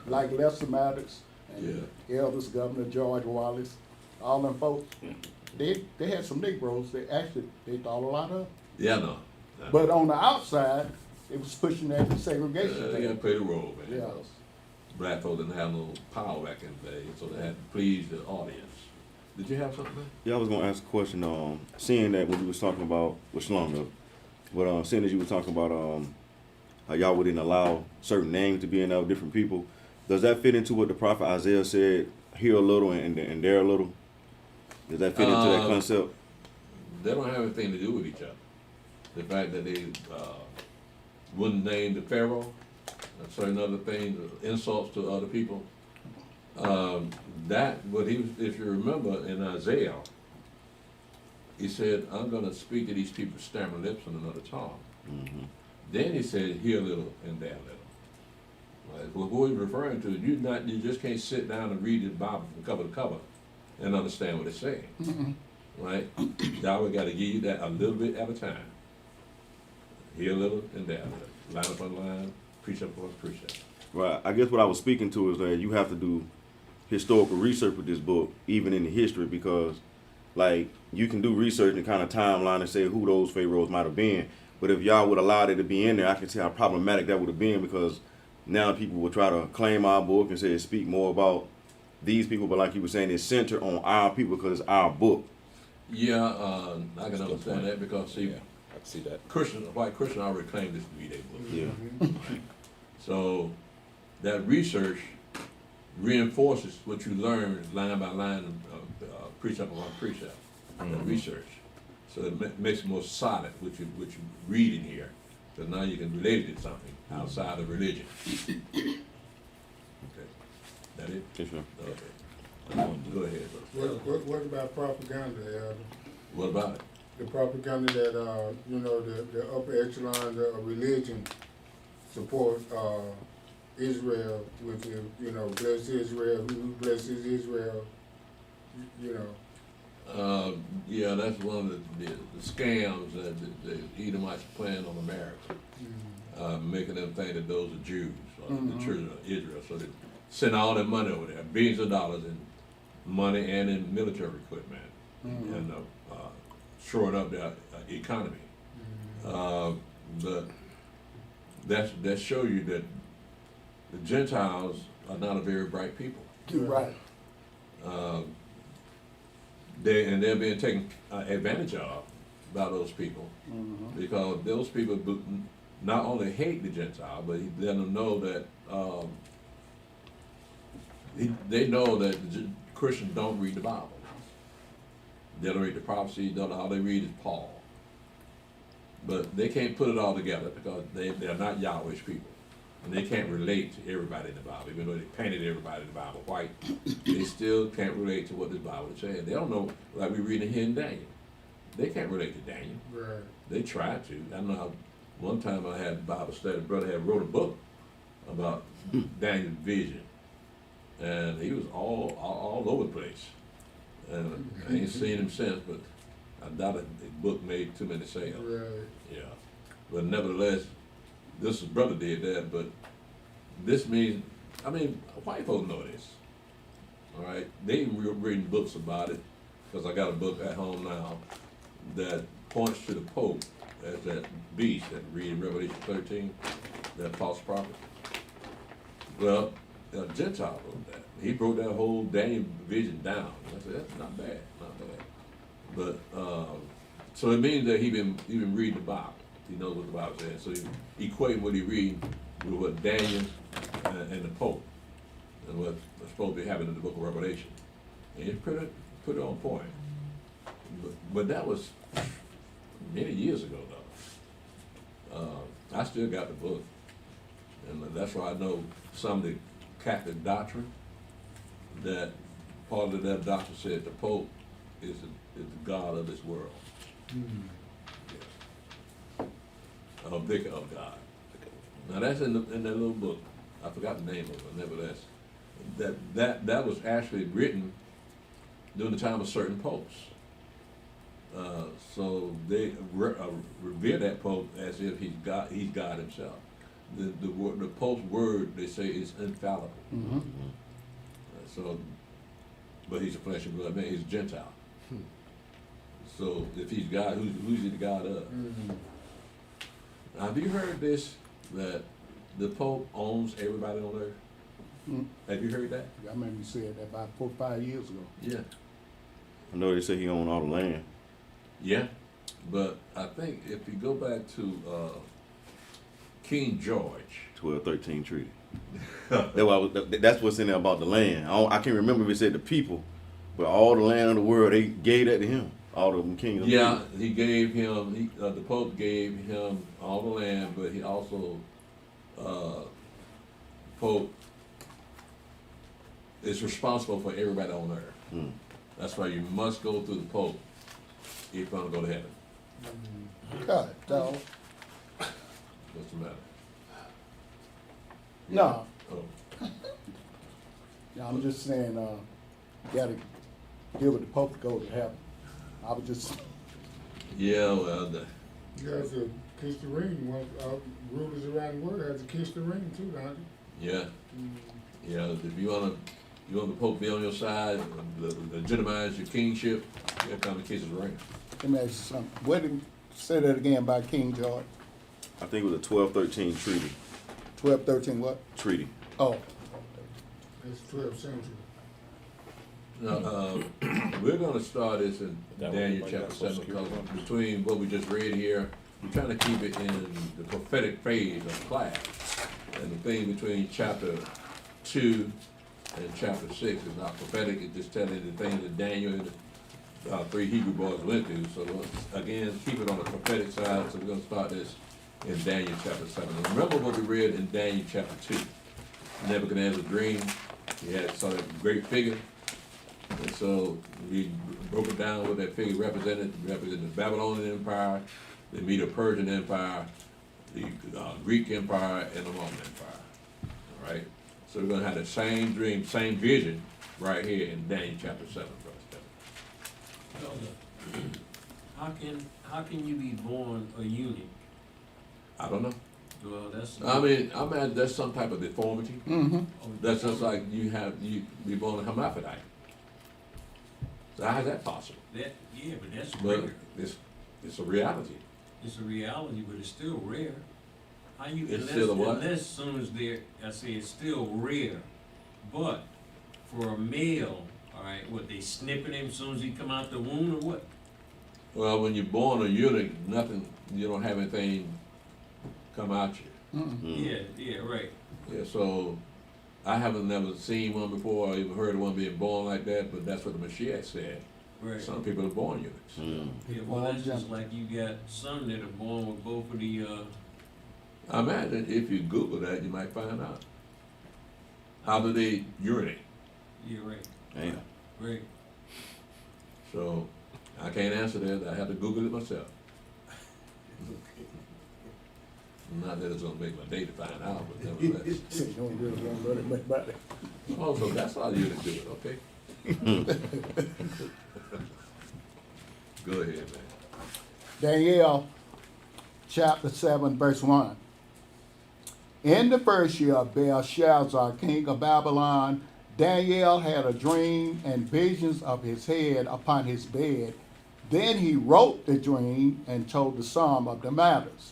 like Lester Maddox and eldest governor George Wallace, all them folks. They had some Negroes that actually they thought a lot of. Yeah, no. But on the outside, it was pushing that segregation. They got to play the role, man. Yeah. Black folks didn't have no power back in the day, so they had to please the audience. Did you have something, man? Yeah, I was gonna ask a question. Seeing that when you was talking about with Shalom, but seeing as you were talking about how y'all wouldn't allow certain names to be in of different people, does that fit into what the prophet Isaiah said? Here a little and there a little. Does that fit into that concept? They don't have anything to do with each other. The fact that they wouldn't name the Pharaoh, and certain other things, insults to other people. If you remember in Isaiah, he said, I'm going to speak to these people stammering lips in another tongue. Then he said, here a little and there a little. Right? Well, what he's referring to, you just can't sit down and read the Bible from cover to cover and understand what it's saying. Right? Yahweh got to give you that a little bit at a time. Here a little and there a little. Line upon line, precept upon precept. Right. I guess what I was speaking to is that you have to do historical research with this book, even in the history, because like you can do research and kind of timeline and say who those pharaohs might have been. But if y'all would allow it to be in there, I can see how problematic that would have been, because now people will try to claim our book and say speak more about these people, but like you were saying, it's centered on our people because it's our book. Yeah, I can understand that because see, I can see that. White Christian already claimed this to be their book. Yeah. Right. So that research reinforces what you learn line by line, precept upon precept. That research, so it makes it more solid what you read in here. So now you can relate it to something outside of religion. Okay, that it? Yes, sir. Okay. Go ahead, bro. What about propaganda, Elder? What about it? The propaganda that, the upper echelons of religion support Israel with, bless Israel, who blesses Israel, Yeah, that's one of the scams that the Edomites are playing on America, making them think that those are Jews, or the children of Israel. So they send all their money over there, billions of dollars in money and in military equipment, and shoring up their economy. But that shows you that the Gentiles are not a very bright people. You're right. They're being taken advantage of by those people, because those people not only hate the Gentile, but they let them know that they know that the Christians don't read the Bible. They don't read the prophecy. All they read is Paul. But they can't put it all together because they're not Yahweh's people. And they can't relate to everybody in the Bible, even though they painted everybody in the Bible white. They still can't relate to what the Bible is saying. They don't know, like we reading here in Daniel. They can't relate to Daniel. Right. They try to. I know one time I had a Bible study, brother had wrote a book about Daniel's vision. And he was all over the place. And I ain't seen him since, but I doubt the book made too many sales. Right. Yeah. But nevertheless, this brother did that, but this means, I mean, white folks know this. All right? They even reading books about it, because I got a book at home now that points to the Pope as that beast that we read in Revelation 13, that false prophet. Well, a Gentile wrote that. He broke that whole Daniel vision down. I said, that's not bad, not bad. But, so it means that he been reading the Bible. He knows what the Bible says. So he equating what he reading with what Daniel and the Pope and what's supposed to be happening in the book of Revelation. And it's pretty on point. But that was many years ago, though. I still got the book. And that's why I know some of the Catholic doctrine, that part of that doctrine said the Pope is the God of this world. A vicar of God. Now that's in that little book. I forgot the name of it, nevertheless. That was actually written during the time of certain popes. So they revere that Pope as if he's God himself. The Pope's word, they say, is infallible. So, but he's a flesh and blood man, he's a Gentile. So if he's God, who's he the God of? Now, have you heard this, that the Pope owns everybody on earth? Have you heard that? I remember you said that about 4 or 5 years ago. Yeah. I know they say he owned all the land. Yeah, but I think if you go back to King George. 1213 treaty. That's what's in there about the land. I can't remember if it said the people, but all the land of the world, they gave that to him. All of them kingdoms. Yeah, he gave him, the Pope gave him all the land, but he also, Pope is responsible for everybody on earth. That's why you must go through the Pope if you want to go to heaven. God, dog. What's the matter? No. Oh. Yeah, I'm just saying, you gotta deal with the Pope to go to heaven. I was just, Yeah, well, You guys have kissed the ring. Rulers around the world has to kiss the ring too, don't they? yeah. Yeah, if you want the Pope to be on your side, legitimize your kingship, you gotta come and kiss his ring. let me ask you something. What did, say that again about King George? I think it was a 1213 treaty. 1213 what? Treaty. Oh, It's 12th century. Now, we're gonna start this in Daniel chapter 7, because between what we just read here, we're trying to keep it in the prophetic phase of class. And the thing between chapter 2 and chapter 6 is not prophetic, it's just telling the things that Daniel and the 3 Hebrew boys went through. So again, keep it on the prophetic side, so we're gonna start this in Daniel chapter 7. And remember what we read in Daniel chapter 2. Nebuchadnezzar's dream, he had saw a great figure. And so we broke it down what that figure represented the Babylonian Empire, the Medo-Persian Empire, the Greek Empire, and the Roman Empire. All right? So we're going to have the same dream, same vision right here in Daniel chapter 7, Brother Stephen. How can you be born a eunuch? I don't know. Well, that's. I mean, that's some type of deformity. mm-hmm. That's just like you be born a hermaphrodite. So how's that possible? But that's But rare. it's a reality. It's a reality, but it's still rare. How you It's still a what? Unless soon as I say it's still rare, but for a male, all right, what they snipping him as soon as he come out the womb or what? Well, when you're born a eunuch, you don't have anything come out you. Yeah, right. Yeah, so I haven't never seen one before or even heard of one being born like that, but that's what the Mashiach said. Right. Some people are born eunuchs. Yeah, well, that's just like you got some that are born with both of the. I imagine if you Google that, you might find out. How do they urinate? Yeah, right, Damn. right. So I can't answer that. I have to Google it myself. Not that it's gonna make my day to find out, but nevertheless. Don't really want to know that much about it. Oh, so that's how you do it, okay? Go ahead, man. Daniel chapter 7, verse 1. In the first year of Belshazzar, king of Babylon, Daniel had a dream and visions of his head upon his bed. Then he wrote the dream and told the sum of the matters.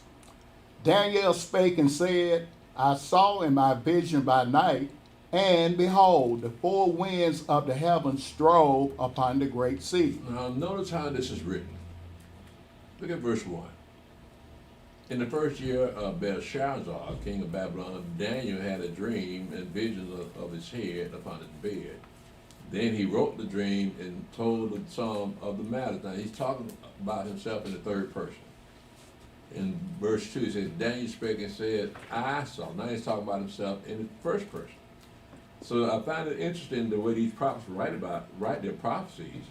Daniel spake and said, I saw in my vision by night, and behold, the four winds of the heavens strove upon the great sea. Now notice how this is written. Look at verse 1. In the first year of Belshazzar, king of Babylon, Daniel had a dream and visions of his head upon his bed. Then he wrote the dream and told the sum of the matters. Now he's talking about himself in the third person. In verse 2, he says, Daniel spake and said, I saw. Now he's talking about himself in the first person. So I find it interesting the way these prophets write their prophecies,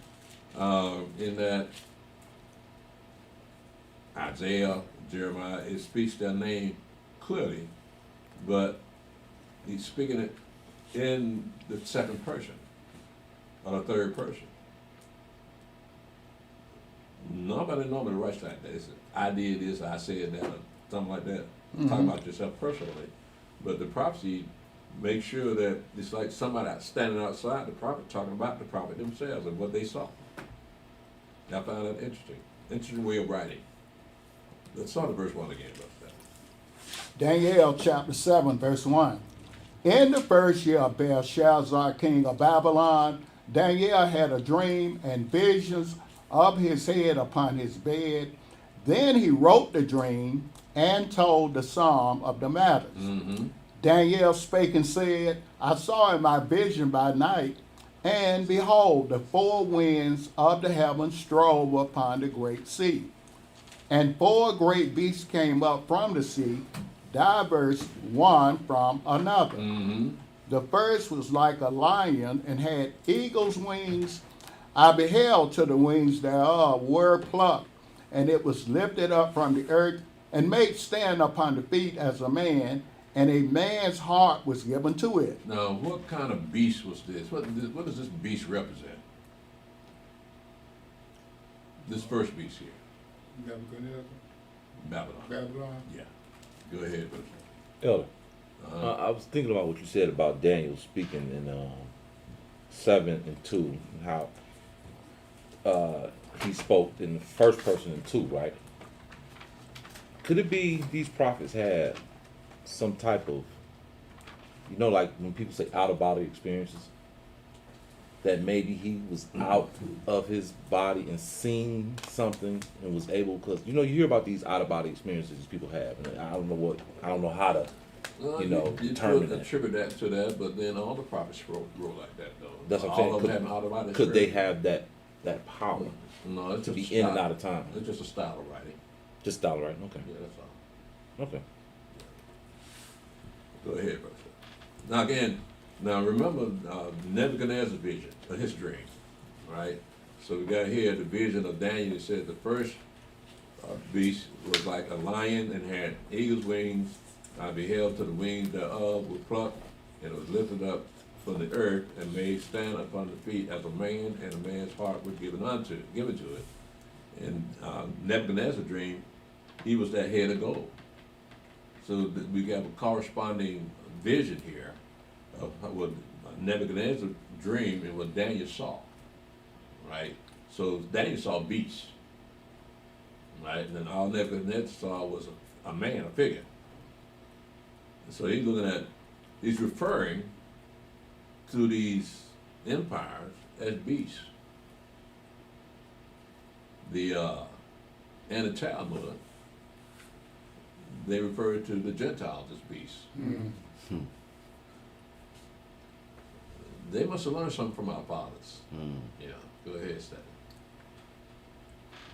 in that Isaiah, Jeremiah, it speaks their name clearly, but he's speaking it in the second person or the third person. Nobody normally writes like that. It's, I did this, I said that, or something like that. Talking about yourself personally. But the prophecy makes sure that it's like somebody standing outside the prophet talking about the prophet themselves and what they saw. I found that interesting. Interesting way of writing. Let's start at verse 1 again, brother. Daniel chapter 7, verse 1. In the first year of Belshazzar, king of Babylon, Daniel had a dream and visions of his head upon his bed. Then he wrote the dream and told the sum of the matters. Daniel spake and said, I saw in my vision by night, and behold, the four winds of the heavens strove upon the great sea. And four great beasts came up from the sea, diverse one from another. The first was like a lion and had eagle's wings. I beheld till the wings thereof were plucked, and it was lifted up from the earth and made stand upon the feet as a man, and a man's heart was given to it. Now, what kind of beast was this? What does this beast represent? This first beast here. Babylon. Babylon. Yeah. Go ahead, brother. Elder, I was thinking about what you said about Daniel speaking in 7 and 2, how he spoke in the first person in 2, right? Could it be these prophets had some type of, like when people say out-of-body experiences, that maybe he was out of his body and seen something and was able, because you hear about these out-of-body experiences these people have, and I don't know how to you determine that. attribute that to that, but then all the prophets wrote like that, though. That's what I'm all saying. of them have out-of-body Could they experience. have that power No, it's to just be in and out of time? It's just a style of writing. Just style, right? Okay. Yeah, that's all. Okay. Go ahead, brother. Now again, remember Nebuchadnezzar's vision, his dream, right? So we got here the vision of Daniel. It said the first beast was like a lion and had eagle's wings. I beheld till the wings thereof were plucked, and it was lifted up from the earth and made stand upon the feet as a man, and a man's heart was given to it. And Nebuchadnezzar's dream, he was that head of gold. So we have a corresponding vision here of what Nebuchadnezzar's dream and what Daniel saw, right? So Daniel saw beasts, right? And then all Nebuchadnezzar saw was a man, a figure. So he's referring to these empires as beasts. And the Talmud, they refer to the Gentiles as beasts. They must have learned something from our fathers. Yeah, go ahead, Stan.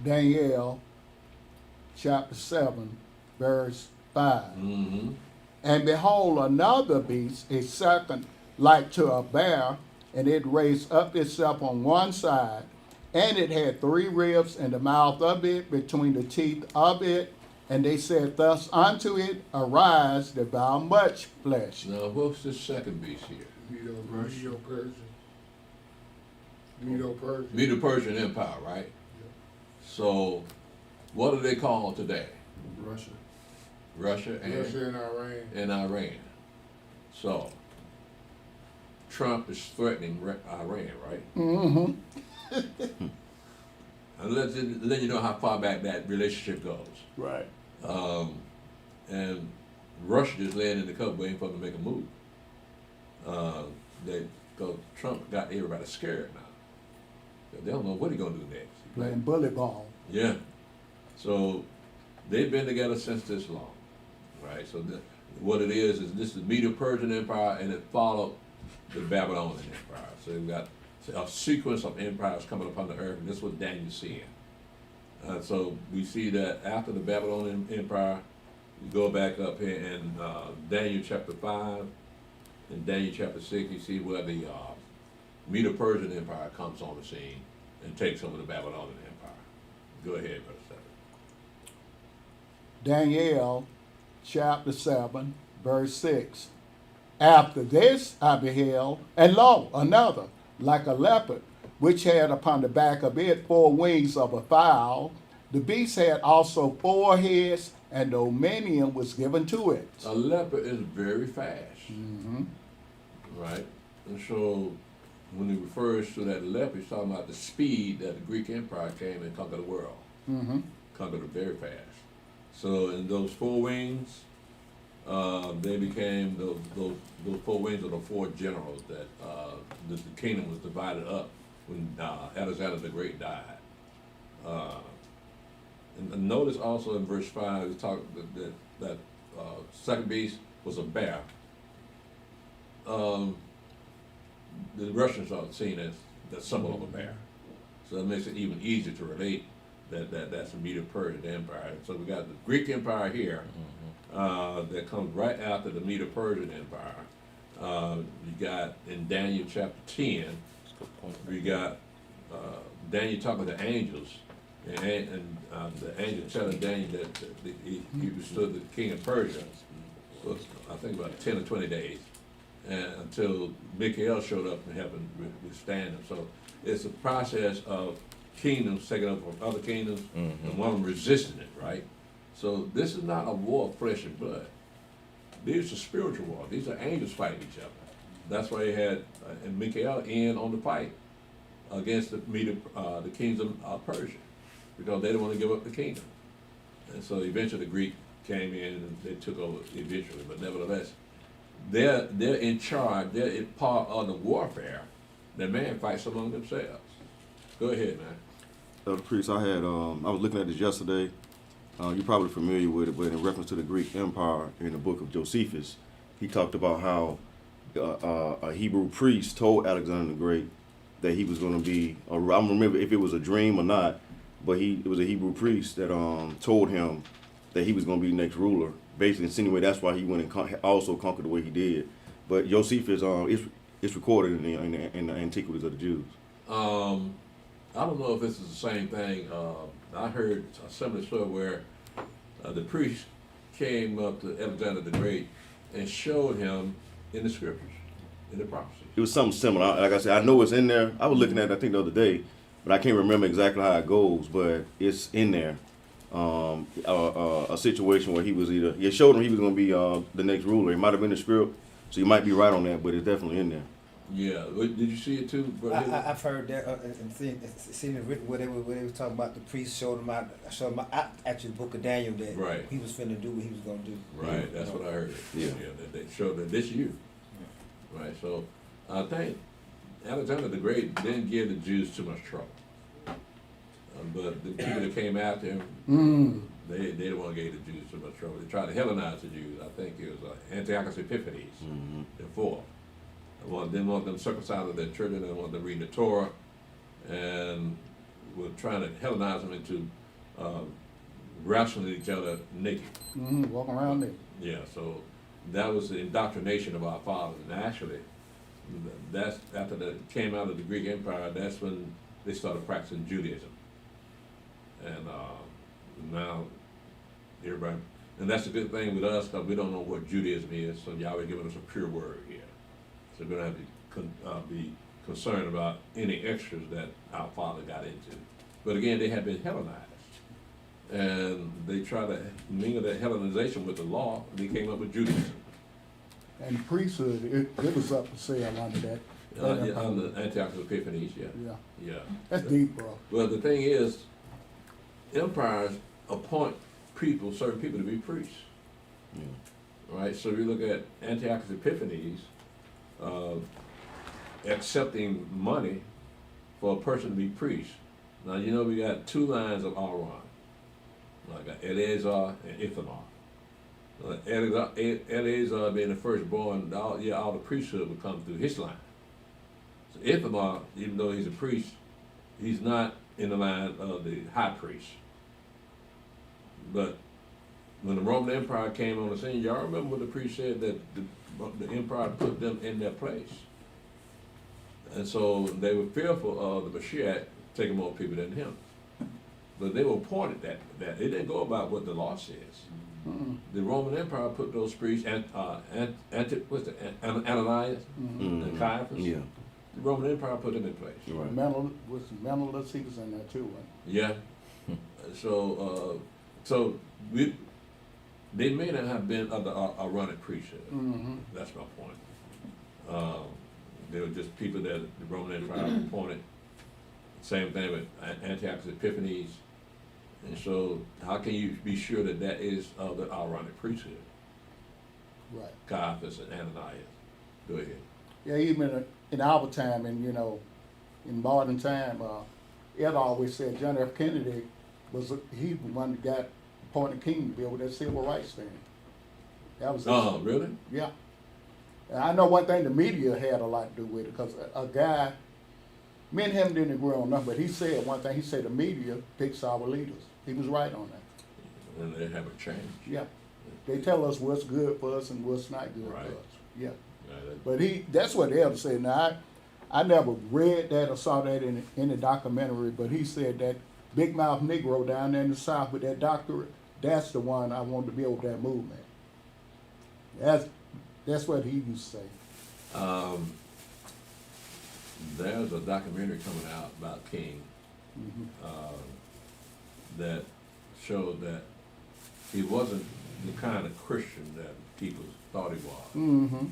Daniel chapter 7, verse 5. Mm-hmm. And behold, another beast, a second, like to a bear, and it raised up itself on one side, and it had 3 ribs in the mouth of it, between the teeth of it. And they said thus unto it, Arise, devour much flesh. Now, what's this second beast here? Medo-Persian. Medo-Persian. Medo-Persian Empire, right? So, what are they called today? Russia. Russia and Russia and Iran. Iran. So, Trump is threatening Iran, right? Mm-hmm. And let you know how far back that relationship goes. Right. And Russia just laying in the cup waiting for them to make a move. Because Trump got everybody scared now. They don't know what he's going to do next. Playing bully ball. Yeah. So they've been together since this long, right? So what it is this is the Medo-Persian Empire, and it followed the Babylonian Empire. So you've got a sequence of empires coming upon the earth, and this is what Daniel's seeing. So we see that after the Babylonian Empire, we go back up here in Daniel chapter 5 and Daniel chapter 6, you see where the Medo-Persian Empire comes on the scene and takes over the Babylonian Empire. Go ahead, Brother Stephen. Daniel chapter 7, verse 6. After this I beheld, and lo, another, like a leopard, which had upon the back of it 4 wings of a fowl. The beast had also 4 heads, and dominion was given to it. A leopard is very fast, right? And so when he refers to that leopard, he's talking about the speed that the Greek Empire came and conquered the world. Conquered it very fast. So in those 4 wings, they became those 4 wings of the 4 generals that the kingdom was divided up when Alexander the Great died. And notice also in verse 5, we talk that second beast was a bear. The Russians are seen as the symbol of a bear. So it makes it even easier to relate that's a Medo-Persian Empire. So we got the Greek Empire here that comes right after the Medo-Persian Empire. You got in Daniel chapter 10, we got Daniel talking to the angels, and the angel telling Daniel that he withstood the king of Persia for, I think, about 10 or 20 days, and until Michael showed up and helped him withstand him. So it's a process of kingdoms taking over from other kingdoms, and one of them resisting it, right? So this is not a war of flesh and blood. These are spiritual war. These are angels fighting each other. That's why he had and Michael in on the fight against the kings of Persia, because they didn't want to give up the kingdom. And so eventually the Greek came in and they took over eventually. But nevertheless, they're in charge. They're in part of the warfare that man fights among themselves. Go ahead, man. Elder Priest, I was looking at this yesterday. You're probably familiar with it, but in reference to the Greek Empire in the book of Josephus, he talked about how a Hebrew priest told Alexander the Great that he was going to be, I don't remember if it was a dream or not, but it was a Hebrew priest that told him that he was going to be the next ruler. Basically, insinuating that's why he went and also conquered the way he did. But Josephus, it's recorded in the Antiquities of the Jews. I don't know if this is the same thing. I heard a similar story where the priest came up to Alexander the Great and showed him in the scriptures, in the prophecy. It was something similar. Like I said, I know it's in there. I was looking at it, I think, the other day, but I can't remember exactly how it goes, but it's in there. A situation where he showed him he was going to be the next ruler. It might have been the script, so you might be right on that, but it's definitely in there. Yeah, did you see it too? I've heard that and seen it written where they were talking about the priest showed him out actually the book of Daniel that right. he was finna do what he was gonna do. Right, that's what I heard. Yeah, that they showed that this year. Yeah. Right, so I think Alexander the Great didn't give the Jews too much trouble, but the people that came after him, they didn't want to give the Jews too much trouble. They tried to Hellenize the Jews. I think it was Antiochus Epiphanes, the fourth. Didn't want them circumcised of their children, they wanted them reading the Torah, and were trying to Hellenize them into wrestling each other naked. Walking around there. Yeah, so that was the indoctrination of our fathers. And actually, that's after they came out of the Greek Empire, that's when they started practicing Judaism. And now everybody, and that's the good thing with us, because we don't know what Judaism is, so Yahweh giving us a pure word here. So we don't have to be concerned about any extras that our father got into. But again, they have been Hellenized. And they try to mingle that Hellenization with the law, and they came up with Judaism. And the priesthood, it was up for sale under that. Yeah, under Antiochus Epiphanes, yeah. Yeah. Yeah. That's deep, bro. Well, the thing is, empires appoint people, certain people to be priests. Right? So you look at Antiochus Epiphanes accepting money for a person to be priest. Now, you know, we got two lines of Aaron. Like Eleazar and Ithamar. Eleazar being the firstborn, all the priesthood would come through his line. So Ithamar, even though he's a priest, he's not in the line of the high priest. But when the Roman Empire came on the scene, y'all remember what the priest said, that the empire put them in their place. And so they were fearful of the Mashiach taking more people than him. But they were appointed that it didn't go about what the law says. The Roman Empire put those priests, Ananias and Caiaphas. Yeah. The Roman Empire put them in place. Right. Menelaus, he was in there too, right? Yeah. So they may not have been of the Aaronic priesthood. That's my point. They were just people that the Roman Empire appointed. Same thing with Antiochus Epiphanes. And so how can you be sure that that is of the Aaronic priesthood? Right. Caiaphas and Ananias. Go ahead. Yeah, even in our time, and in modern time, Ed always said John F. Kennedy was he the one that got appointed king to build that civil rights thing. That was. Oh, really? Yeah. And I know one thing the media had a lot to do with it, because a guy, me and him didn't agree on nothing, but he said one thing. He said the media picks our leaders. He was right on that. And they haven't changed. Yeah. They tell us what's good for us and what's not good Right. for us. Yeah. Yeah, But that's what the elder said. Now, I never read that or saw that in the documentary, but he said that big mouth Negro down there in the South with that doctorate, that's the one I wanted to build that movement. That's what he used to say. There's a documentary coming out about King that showed that he wasn't the kind of Christian that people thought he was.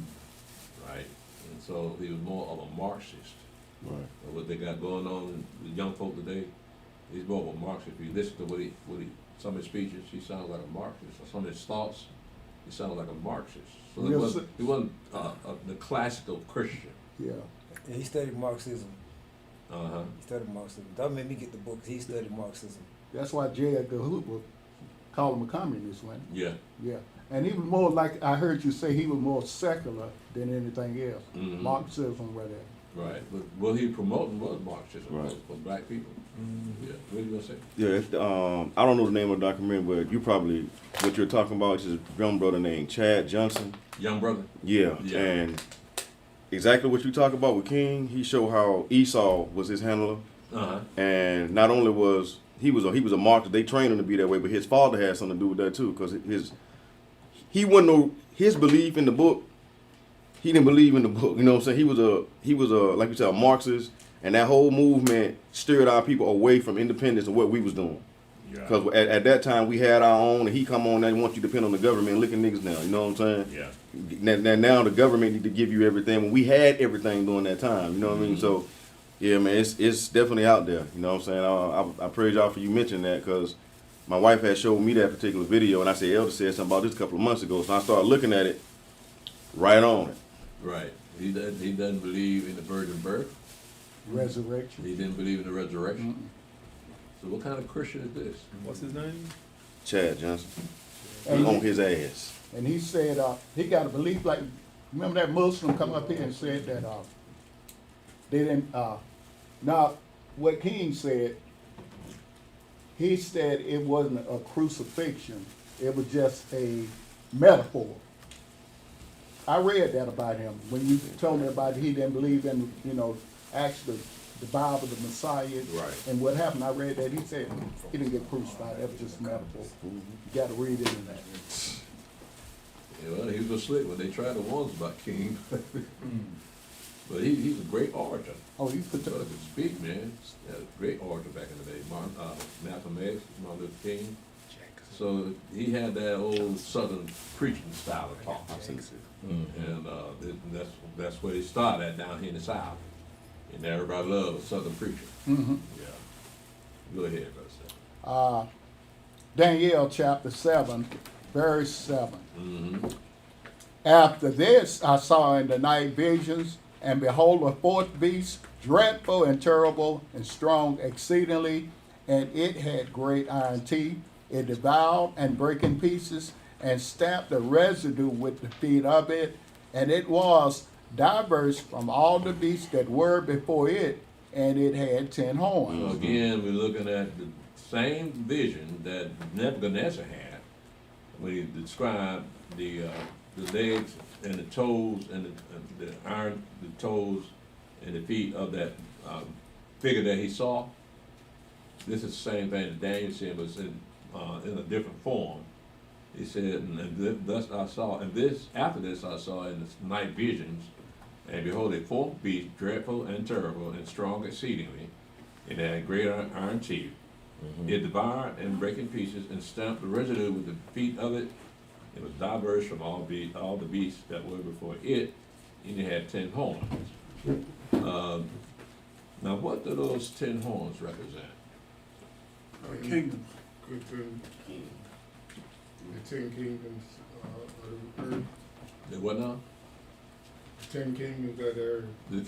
Right? And so he was more of a Marxist. Right. What they got going on with young folk today, he's more of a Marxist. If you listen to what he some of his speeches, he sounds like a Marxist. Or some of his thoughts, he sounds like a Marxist. So he wasn't the classical Christian. Yeah. Yeah, he studied Marxism. Uh-huh. He studied Marxism. That made me get the book. He studied Marxism. That's why J. Edgar Hoover called him a communist, wasn't he? Yeah. Yeah. And he was more like, I heard you say he was more secular than anything else. Marxism, whatever. Right. But what he promoting was Marxism Right. for black people. Yeah. What are you gonna say? Yeah, I don't know the name of the documentary, but you probably, what you're talking about is a young brother named Chad Johnson. Young brother? Yeah, Yeah. and exactly what you talk about with King, he showed how Esau was his handler. Uh-huh. And not only was he was a Marxist, they trained him to be that way, but his father had something to do with that too, because his belief in the book, he didn't believe in the book. You know what I'm saying? He was a like you said, a Marxist, and that whole movement steered our people away from independence and what we was doing. Because at that time we had our own, and he come on and want you to depend on the government, licking niggas now. You know what I'm saying? Yeah. Now the government need to give you everything when we had everything during that time. You know what I mean? So, yeah, man, it's definitely out there. You know what I'm saying? I praise y'all for you mentioning that, because my wife had showed me that particular video, and I said, Elder said something about this a couple of months ago. So I started looking at it, right on it. Right. He doesn't believe in the virgin birth. Resurrection. He didn't believe in the resurrection. So what kind of Christian is this? What's his name? Chad Johnson. And on his ass. And he said he got a belief, like, remember that Muslim come up here and said that they didn't, now what King said, he said it wasn't a crucifixion, it was just a metaphor. I read that about him. When you told me about he didn't believe in, actually the Bible, the Messiah, Right. and what happened, I read that, he said he didn't get crucified, that was just a metaphor. You gotta read it in that. Yeah, well, he was asleep when they tried to warn us about King. But he's a great orator. Oh, he put So the, he could speak, man. Yeah, great orator back in the day. Malcolm X, Martin Luther King. So he had that old Southern preaching style of talk. And that's where he started at down here in the South. And everybody loves a Southern preacher. mhm. Yeah. Go ahead, brother. Daniel chapter 7, verse 7. Mm-hmm. After this I saw in the night visions, and behold, a fourth beast, dreadful and terrible and strong exceedingly, and it had great iron teeth. It devoured and brake in pieces, and stamped the residue with the feet of it, and it was diverse from all the beasts that were before it, and it had 10 horns. So again, we're looking at the same vision that Nebuchadnezzar had when he described the legs and the toes and the iron, the toes and the feet of that figure that he saw. This is the same thing that Daniel said, but in a different form. He said, and thus I saw, and this after this I saw in the night visions, and behold, a fourth beast, dreadful and terrible and strong exceedingly, and it had great iron teeth. It devoured and brake in pieces, and stamped the residue with the feet of it. It was diverse from all the beasts that were before it, and it had 10 horns. Now, what do those 10 horns represent? Kingdom. The 10 kingdoms of the earth. The what now? 10 kingdoms of the earth. The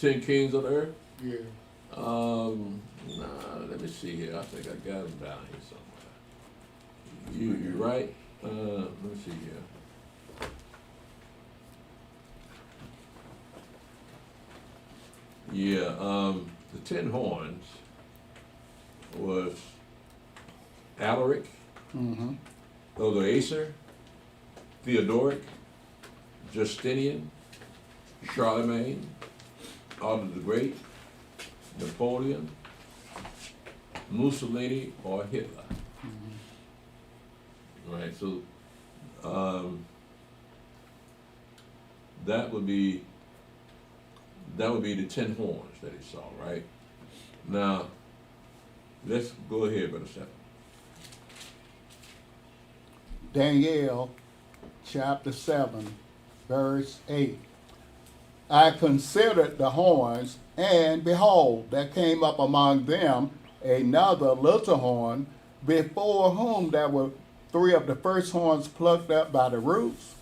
10 kings of the earth? Yeah. Nah, let me see here. I think I got them down here somewhere. You right? Let me see here. Yeah, the 10 horns was Alaric, Mm-hmm. Odoacer, Theodoric, Justinian, Charlemagne, Otto the Great, Napoleon, Mussolini, or Hitler. Right, so that would be the 10 horns that he saw, right? Now, let's go ahead, Brother Stephen. Daniel chapter 7, verse 8. I considered the horns, and behold, there came up among them another little horn, before whom there were 3 of the first horns plucked up by the roots.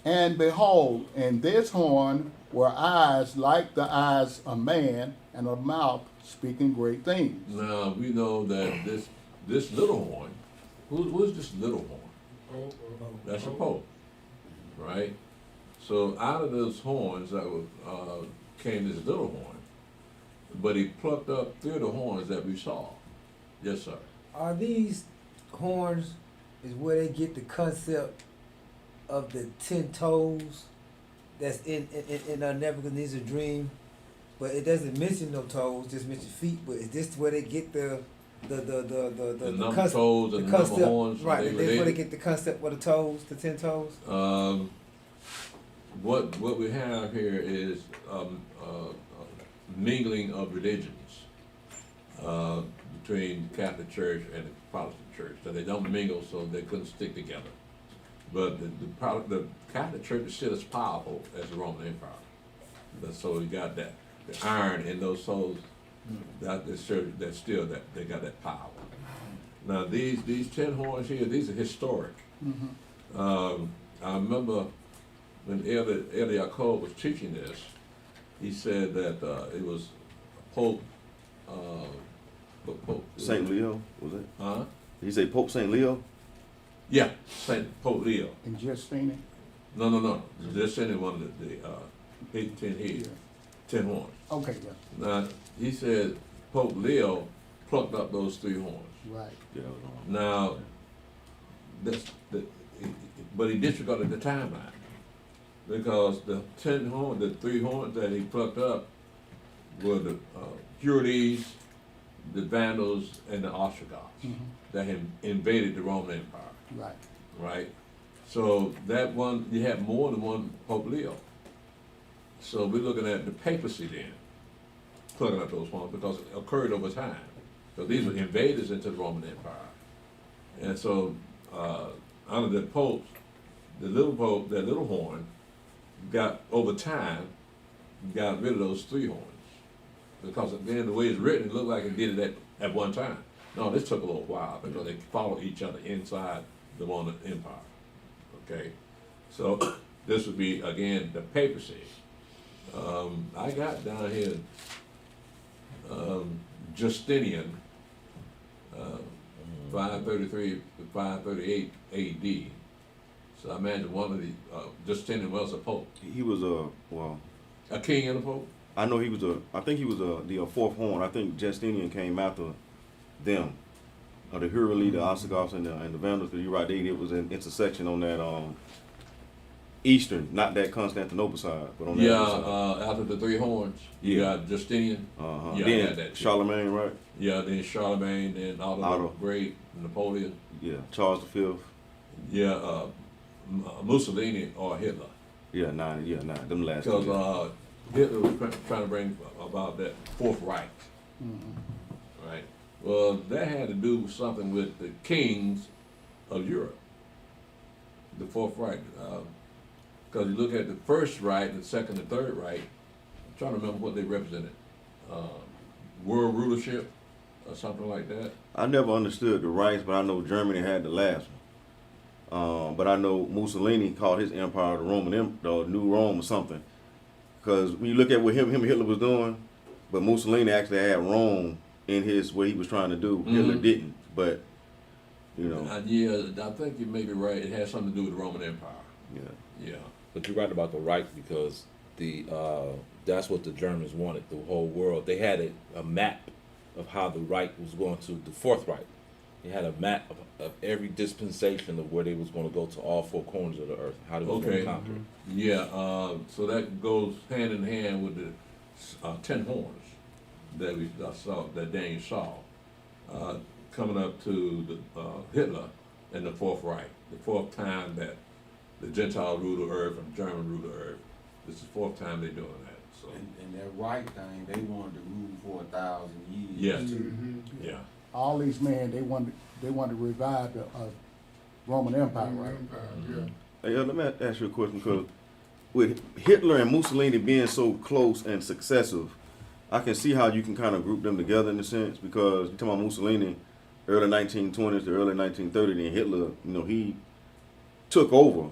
And behold, in this horn were eyes like the eyes of man, and a mouth speaking great things. Now, we know that this little horn, who's this little horn? That's a pope, right? So out of those horns that came this little horn, but he plucked up 3 of the horns that we saw. Yes, sir. Are these horns is where they get the concept of the 10 toes that's in Nebuchadnezzar's dream? But it doesn't mention no toes, just mention feet. But is this where they get the number of toes and the number of horns? Right, that's where they get the concept of the toes, the 10 toes? What we have here is mingling of religions between the Catholic Church and the Protestant Church. So they don't mingle, so they couldn't stick together. But the Catholic Church is still as powerful as the Roman Empire. So you got that the iron in those souls. That they got that power. Now these 10 horns here, these are historic. Mm-hmm. I remember when Elder Yaakov was teaching this, he said that it was Pope Saint Leo, was it? Huh? Did he say Pope Saint Leo? Yeah, Pope Leo. And Justine? No. Justine one of the 10 heads, 10 horns. Okay, yeah. Now he said Pope Leo plucked up those 3 horns. Right. Yeah. Now, but he disregarded the timeline because the 3 horns that he plucked up were the Purites, the Vandals, and the Ostrogoths that had invaded the Roman Empire. Right. Right? So that one, you had more than one Pope Leo. So we're looking at the papacy then, plugging up those horns because it occurred over time. So these were invaders into the Roman Empire. And so under the popes, the little pope, that little horn, over time, got rid of those 3 horns. Because again, the way it's written, it looked like it did it at one time. No, this took a little while because they followed each other inside the Roman Empire. Okay? So this would be, again, the papacy. I got down here Justinian, 533 to 538 AD. So I imagine one of the, Justinian was a pope. He was A king and a pope? I know he was I think he was the 4th horn. I think Justinian came after them. The Huruli, the Ostrogoths, and the Vandals. You're right, it was an intersection on that eastern, not that Constantinople side, but on that other side. After the 3 horns, you got Justinian. Uh-huh. Yeah, I Then had that too. Charlemagne, right? Yeah, then Charlemagne, then Otto the Great, Napoleon. Yeah, Charles V. Yeah, Mussolini or Hitler. Yeah, nine. Them last two. Because Hitler was trying to bring about that Fourth Reich. Right? Well, that had to do something with the kings of Europe. The Fourth Reich. Because you look at the First Reich, the Second and Third Reich, I'm trying to remember what they represented. World rulership or something like that. I never understood the Reichs, but I know Germany had the last one. But I know Mussolini called his empire the the New Rome or something. Because when you look at what him and Hitler was doing, but Mussolini actually had Rome in what he was trying to do. Hitler didn't, but you know. Yeah, I think you may be right. It has something to do with the Roman Empire. Yeah. But you're right about the Reich because that's what the Germans wanted, the whole world. They had a map of how the Reich was going to, the Fourth Reich. They had a map of every dispensation of where they was going to go to all 4 corners of the earth, how they was going to conquer it. Yeah, so that goes hand in hand with the 10 horns that that Daniel saw, coming up to the Hitler and the Fourth Reich, the 4th time that the Gentile ruled the earth and German ruled the earth. This is the 4th time they're doing that. So And that right thing, they wanted to rule for 1,000 years. yes, Mm-hmm. yeah. All these men, they wanted to revive the Roman Empire, right? Yeah. Hey, let me ask you a question, because with Hitler and Mussolini being so close and successive, I can see how you can kind of group them together in a sense, because you're talking about Mussolini, early 1920s to early 1930s, and Hitler, he took over,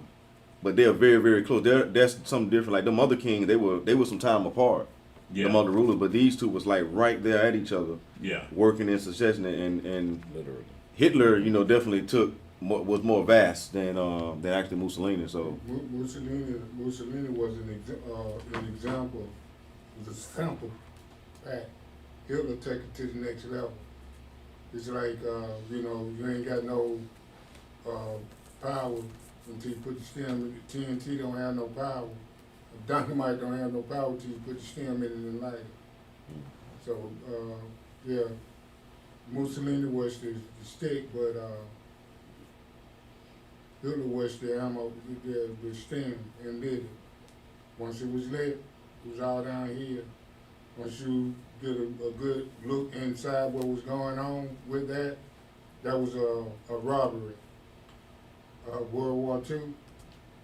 but they're very, very close. That's something different. Like them other kings, they were some time apart. Yeah. Them other rulers, but these two was like right there at each other, Yeah. working in succession, and Literally. Hitler, definitely was more vast than actually Mussolini. So Mussolini was an example, was a sample pack. Hitler take it to the next level. It's like, you ain't got no power until you put the stem. TNT don't have no power. Dynamite don't have no power until you put the stem in it and light it. So, yeah, Mussolini was the stick, but Hitler was the ammo, the stem, and lit it. Once it was lit, it was all down here. Once you get a good look inside what was going on with that was a robbery. World War II,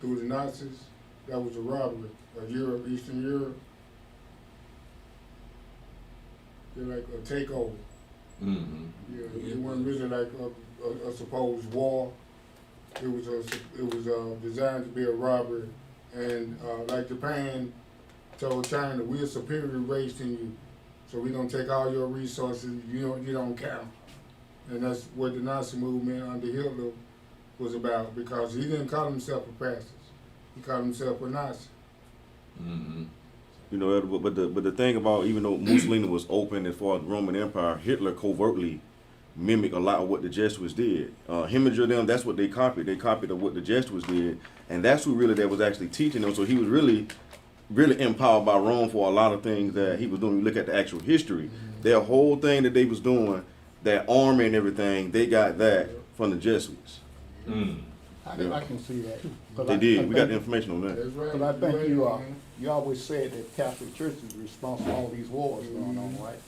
through the Nazis, that was a robbery. Europe, Eastern Europe, they're like a takeover. Mm-hmm. Yeah, it wasn't really like a supposed war. It was designed to be a robbery, and like Japan told China, we're a superior race than you, so we're gonna take all your resources. You don't count, and that's what the Nazi movement under Hitler was about, because he didn't call himself a fascist. He called himself a Nazi. Mm-hmm. You know, but the thing about, even though Mussolini was open as far as the Roman Empire, Hitler covertly mimicked a lot of what the Jesuits did. Heminger them, that's what they copied. They copied of what the Jesuits did, and that's who really that was actually teaching them. So he was really empowered by Rome for a lot of things that he was doing. You look at the actual history, their whole thing that they was doing, that army and everything, they got that from the Jesuits. I can see that. 'Cause They I did. We got the think- information on that. That's right. But I think Right, man. you always said that Catholic Church is responsible for all these wars going on, right?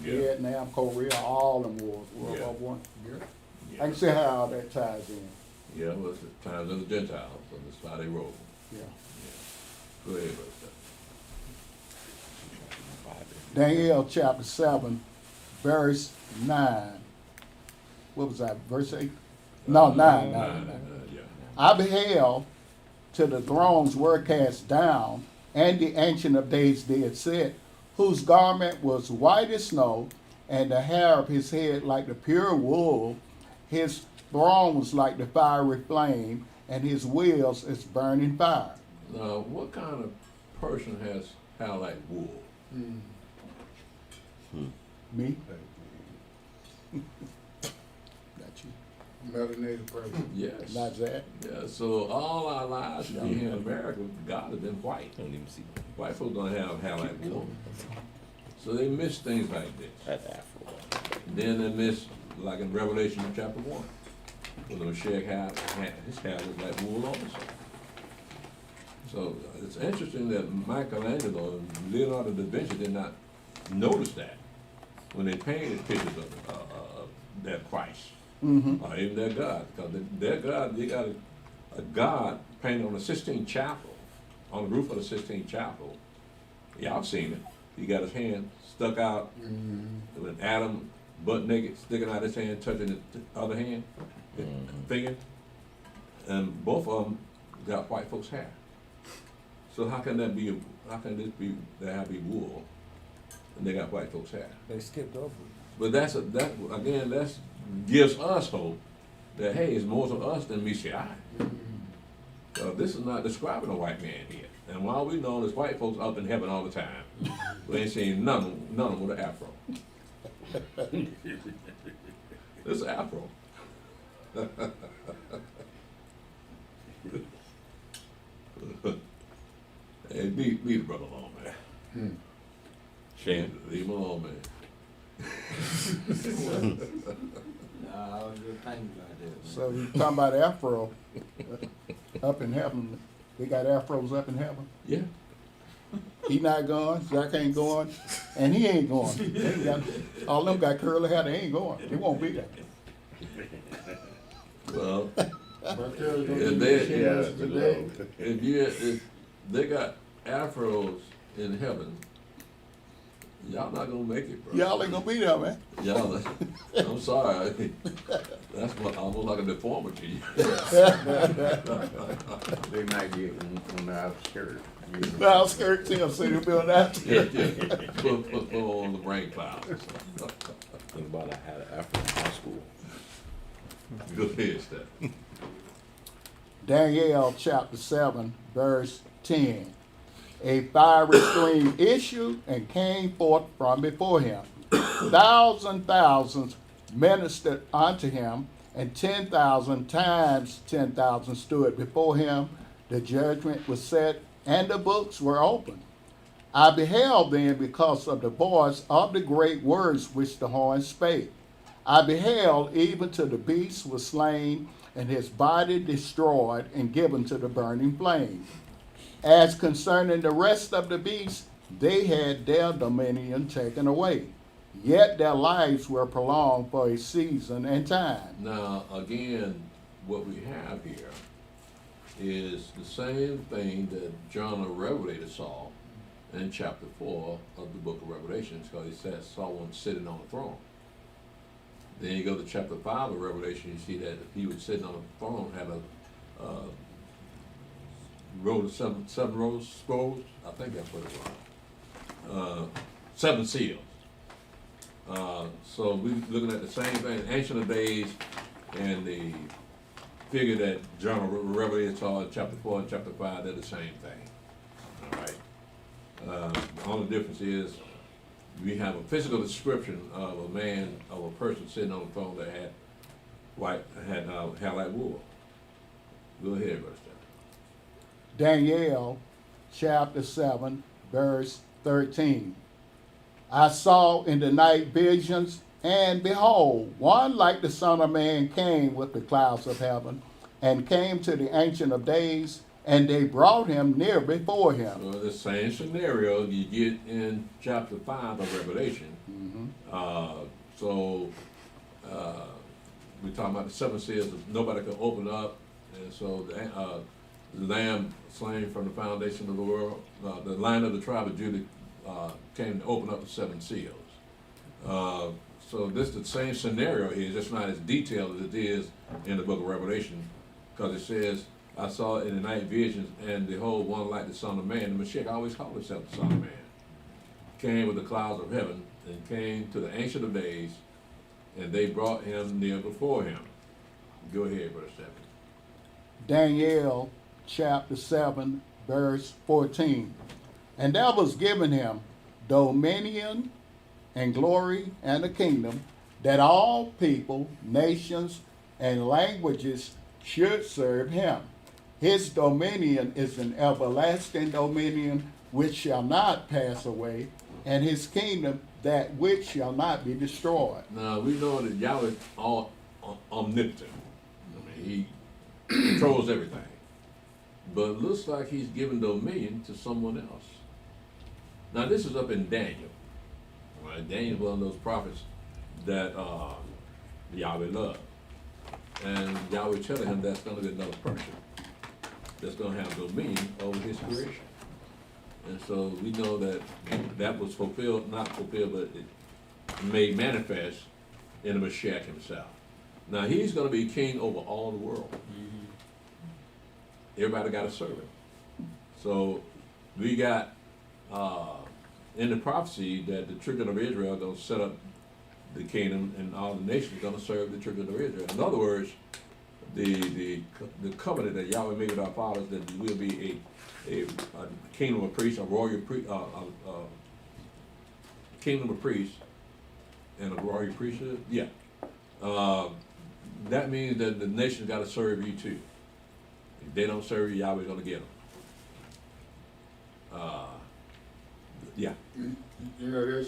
Yeah. Vietnam, Korea, all them wars, World Yeah. War One. Yeah. I can see how that ties in. Yeah, well, it's the times of the Gentiles, so that's how they roll. Yeah. Go ahead, brother. Daniel chapter 7, verse 9. What was that? Verse 8? No, 9. Yeah. I beheld till the thrones were cast down, and the Ancient of Days did sit, whose garment was white as snow, and the hair of his head like the pure wool. His throne was like the fiery flame, and his wheels as burning fire. Now, what kind of person has hair like wool? Me? Got you. Melanated person. Yes. Not that. Yeah, so all our lives here in America, God has been white. Don't even see White folks don't have hair like wool. So they miss things like this. that afro. Then they miss, like in Revelation chapter 1, when the Mashiach his hair was like wool also. So it's interesting that Michelangelo and Leonardo da Vinci did not notice that when they painted pictures of their Christ, or even their God, because their God, they got a God painted on the Sistine Chapel, on the roof of the Sistine Chapel. Y'all seen it. He got his hand stuck out with Adam butt naked, sticking out his hand, touching the other hand, finger, and both of them got white folks' hair. So how can that be? How can this be? They have be wool, and they got white folks' hair. They skipped over it. But that gives us hope that hey, it's more of us than Messiah. So this is not describing a white man here. And while we know there's white folks up in heaven all the time, we ain't seen none of them with an afro. This is an afro. Hey, leave the brother alone, man. Shane. Leave him alone, man. Nah, I was just thinking about that, man. So you talking about Afro up in heaven? They got Afros up in heaven. Yeah. He not going. Zach ain't going, and he ain't going. They got, all them got curly hair. They ain't going. They won't be there. Well, But they're gonna if be they, shares today. if they got afros in heaven, y'all not gonna make it, bro. Y'all ain't gonna be there, man. Y'all, I'm sorry. That's almost like a deformity. They might get on the outskirts. The outskirts, him city building out Yeah, there. yeah. Put on the brain clouds. Think about I had an afro in high school. Go ahead, Steph. Daniel chapter 7, verse 10. A fiery stream issued and came forth from before him. Thousands ministered unto him, and 10,000 times 10,000 stood before him. The judgment was set, and the books were opened. I beheld then because of the voice of the great words which the horn spake. I beheld even till the beast was slain, and his body destroyed and given to the burning flame. As concerning the rest of the beasts, they had their dominion taken away, yet their lives were prolonged for a season and time. Now, again, what we have here is the same thing that John the Revelator saw in chapter 4 of the book of Revelations, because he saw one sitting on the throne. Then you go to chapter 5 of Revelation, you see that he was sitting on the throne, had a roll of seven rolls, scrolls, I think that's what it was. 7 seals. So we're looking at the same thing, Ancient of Days, and the figure that John the Revelator saw in chapter 4 and chapter 5, they're the same thing. All right. The only difference is we have a physical description of a man, of a person sitting on the throne that had hair like wool. Go ahead, Brother Stephen. Daniel chapter 7, verse 13. I saw in the night visions, and behold, one like the Son of Man came with the clouds of heaven, and came to the Ancient of Days, and they brought him near before him. So the same scenario you get in chapter 5 of Revelation. We're talking about the seven seals that nobody could open up, and so the Lamb slain from the foundation of the world, the Lion of the tribe of Judah came to open up the seven seals. So this the same scenario here, just not as detailed as it is in the book of Revelation, because it says, I saw in the night visions, and behold, one like the Son of Man. The Mashiach always called himself the Son of Man. Came with the clouds of heaven, and came to the Ancient of Days, and they brought him near before him. Go ahead, Brother Stephen. Daniel chapter 7, verse 14. And there was given him dominion and glory and a kingdom, that all people, nations, and languages should serve him. His dominion is an everlasting dominion which shall not pass away, and his kingdom that which shall not be destroyed. Now, we know that Yahweh is all omnipotent. I mean, he controls everything. But it looks like he's given dominion to someone else. Now, this is up in Daniel. Right? Daniel is one of those prophets that Yahweh loved. And Yahweh telling him that's going to be another person that's going to have dominion over his creation. And so we know that that was fulfilled, not fulfilled, but it made manifest in the Mashiach himself. Now he's going to be king over all the world. Everybody got to serve him. So we got in the prophecy that the children of Israel are going to set up the kingdom, and all the nations are going to serve the children of Israel. In other words, the covenant that Yahweh made with our fathers, that will be a kingdom of priests, a royal kingdom of priests, and a royal priesthood. Yeah, that means that the nations got to serve you too. If they don't serve you, Yahweh's going to get them. Yeah. You know,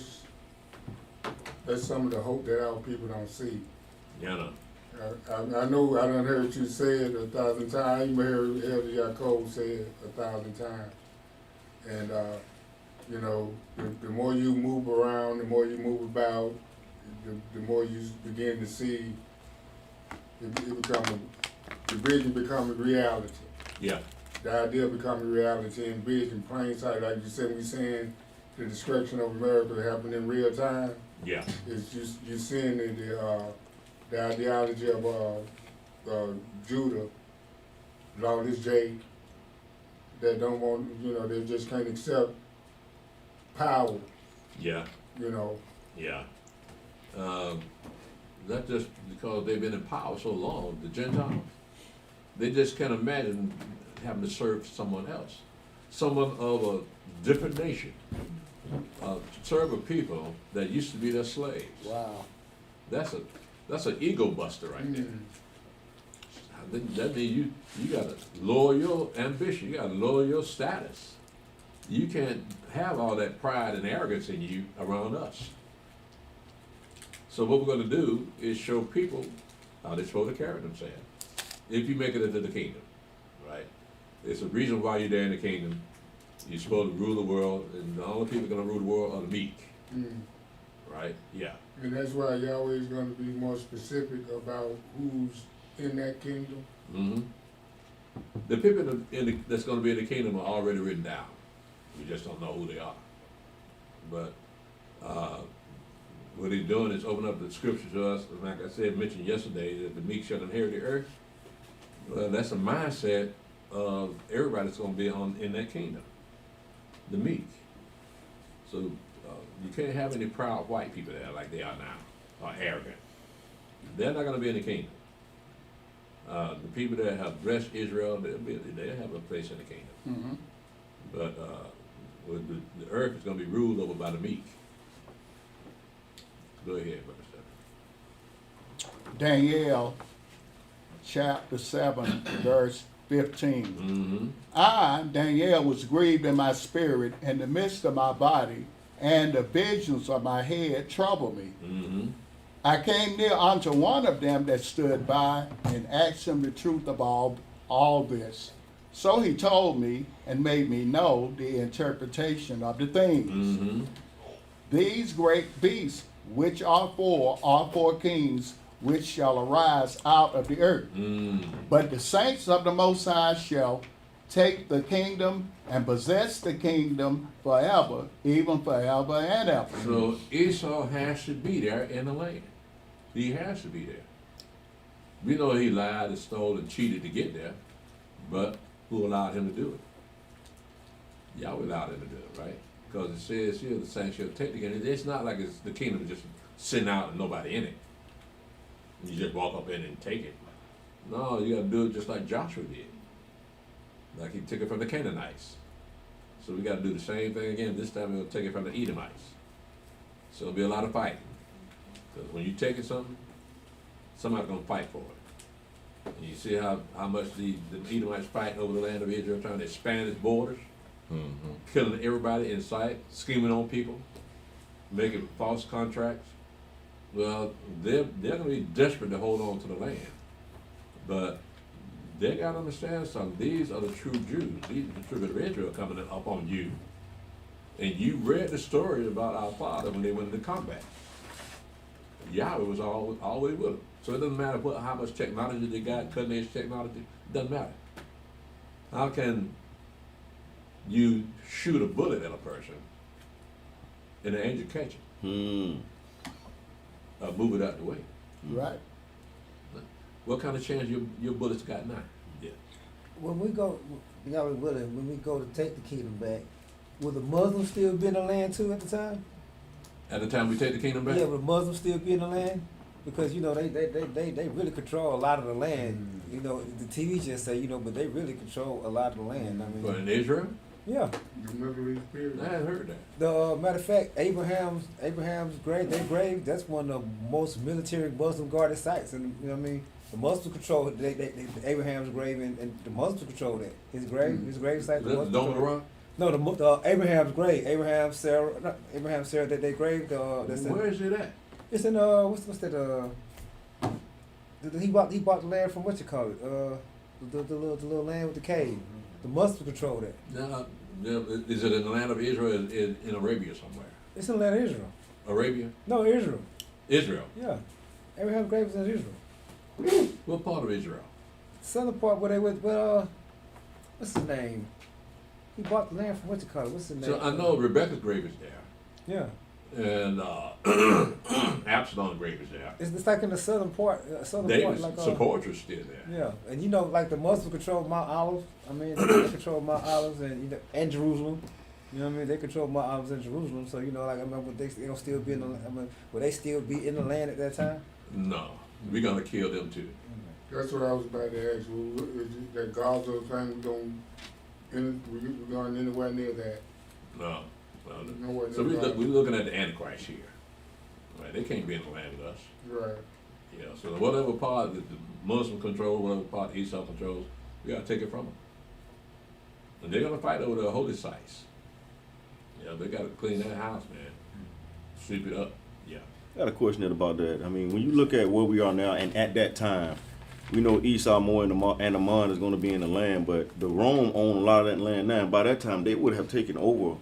that's some of the hope that our people don't see. Yeah, I know. I know I done heard you say it 1,000 times. I even heard Elder Yaakov say it 1,000 times. And, you know, the more you move around, the more you move about, the more you begin to see the vision become a reality. Yeah. The idea become a reality and vision, plain sight. Like you said, we seeing the destruction of America happen in real time. Yeah. It's just, you're seeing the ideology of Judah, Lawless J, that don't want, you know, they just can't accept power. Yeah. You know. Yeah. That's just because they've been in power so long, the Gentiles. They just can't imagine having to serve someone else, someone of a different nation, serve a people that used to be their slaves. Wow. That's an ego buster right there. That means you gotta lower your ambition, you gotta lower your status. You can't have all that pride and arrogance in you around us. So what we're gonna do is show people how they're supposed to carry themselves. If you make it into the kingdom, right? There's a reason why you're there in the kingdom. You're supposed to rule the world, and the only people gonna rule the world are the meek. Right? Yeah. And that's why Yahweh is going to be more specific about who's in that kingdom. Mm-hmm. The people that's going to be in the kingdom are already written down. We just don't know who they are. But what he's doing is open up the scripture to us. Like I said, mentioned yesterday, that the meek shall inherit the earth. Well, that's a mindset of everybody that's going to be in that kingdom. The meek. So you can't have any proud white people there like they are now, or arrogant. They're not going to be in the kingdom. The people that have blessed Israel, they'll have a place in the kingdom. Mm-hmm. But Well, the earth is gonna be ruled over by the meek. Go ahead, Brother Stephen. Daniel chapter 7, verse 15. Mm-hmm. I, Daniel, was grieved in my spirit in the midst of my body, and the visions of my head troubled me. Mm-hmm. I came near unto one of them that stood by and asked him the truth of all this. So he told me and made me know the interpretation of the things. Mm-hmm. These great beasts, which are four kings, which shall arise out of the earth. Mm. But the saints of the Most High shall take the kingdom and possess the kingdom forever, even forever and ever. So Esau has to be there in the land. He has to be there. We know he lied and stole and cheated to get there, but who allowed him to do it? Yahweh allowed him to do it, right? Because it says here the saints shall take the kingdom. It's not like it's the kingdom just sitting out and nobody in it. You just walk up in and take it. No, you got to do it just like Joshua did. Like he took it from the Canaanites. So we got to do the same thing again. This time we'll take it from the Edomites. So it'll be a lot of fighting. Because when you take it something, somebody's going to fight for it. And you see how much the Edomites fight over the land of Israel, trying to expand its borders, killing everybody in sight, scheming on people, making false contracts. Well, they're going to be desperate to hold on to the land. But they got to understand something. These are the true Jews. These are the tribute of Israel coming up on you. And you read the story about our father when they went into combat. Yahweh was always with them. So it doesn't matter how much technology they got, cutting edge technology, it doesn't matter. How can you shoot a bullet at a person and the angel catch it? Move it out the way. Right. What kind of chance your bullets got now? Yeah. When we go, Yahweh willing, when we go to take the kingdom back, will the Muslims still be in the land too at the time? At the time we take the kingdom back? Yeah, will the Muslims still be in the land? Because, you know, they really control a lot of the land. You know, the TV just say, you know, but they really control a lot of the land. I mean, But in Israel? yeah. The Middle East period. I hadn't heard that. The matter of fact, Abraham's grave, their grave, that's one of the most military Muslim guarded sites. And you know what I mean? The Muslims control Abraham's grave, and the Muslims control that. His grave site. The Dome of the Rock? No, the Abraham's grave, Abraham, Sarah, that they grave. That's Where is it at? It's in what's that? He bought the land from what you call it? The little land with the cave. The Muslims control that. No, is it in the land of Israel? In Arabia somewhere? It's in the land of Israel. Arabia? No, Israel. Israel. Yeah, Abraham's grave is in Israel. What part of Israel? Southern part where they went. What's the name? He bought the land from what you call it? What's the name? So I know Rebecca's grave is there. Yeah. And Absalom's grave is there. It's like in the southern part. David's like supporters still there. Yeah, and you know, like the Muslims control Mount Olives. I mean, they control Mount Olives and Jerusalem. You know what I mean? They control Mount Olives and Jerusalem. So you know, like I mean, would they'll still be in the? Would they still be in the land at that time? No, we're gonna kill them too. That's what I was about to ask. Is it that Gaza thing we're going anywhere near that? No. Nowhere So near we're looking at the Antichrist here. Right? They can't be in the land with us. Right. Yeah. So whatever part that the Muslim control, whatever part Esau controls, we gotta take it from them. And they're gonna fight over the holy sites. Yeah, they gotta clean that house, man. Sweep it up. Yeah. I got a question about that. I mean, when you look at where we are now, and at that time, we know Esau more and Ammon is going to be in the land, but the Rome own a lot of that land now. And by that time, they would have taken over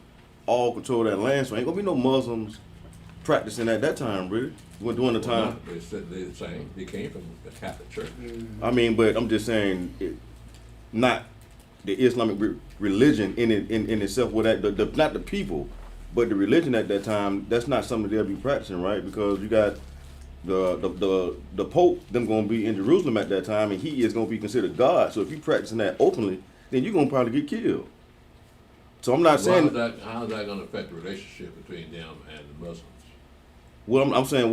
all control of that land, so ain't gonna be no Muslims practicing at that time, really. During the time. They said they're the same. They came from the Catholic Church. I mean, but I'm just saying, not the Islamic religion in itself. With that, not the people, but the religion at that time. That's not something they'll be practicing, right? Because you got the Pope, them going to be in Jerusalem at that time, and he is going to be considered God. So if you practicing that openly, then you're going to probably get killed. So I'm not saying how is that going to affect the relationship between them and the Muslims? Well, I'm saying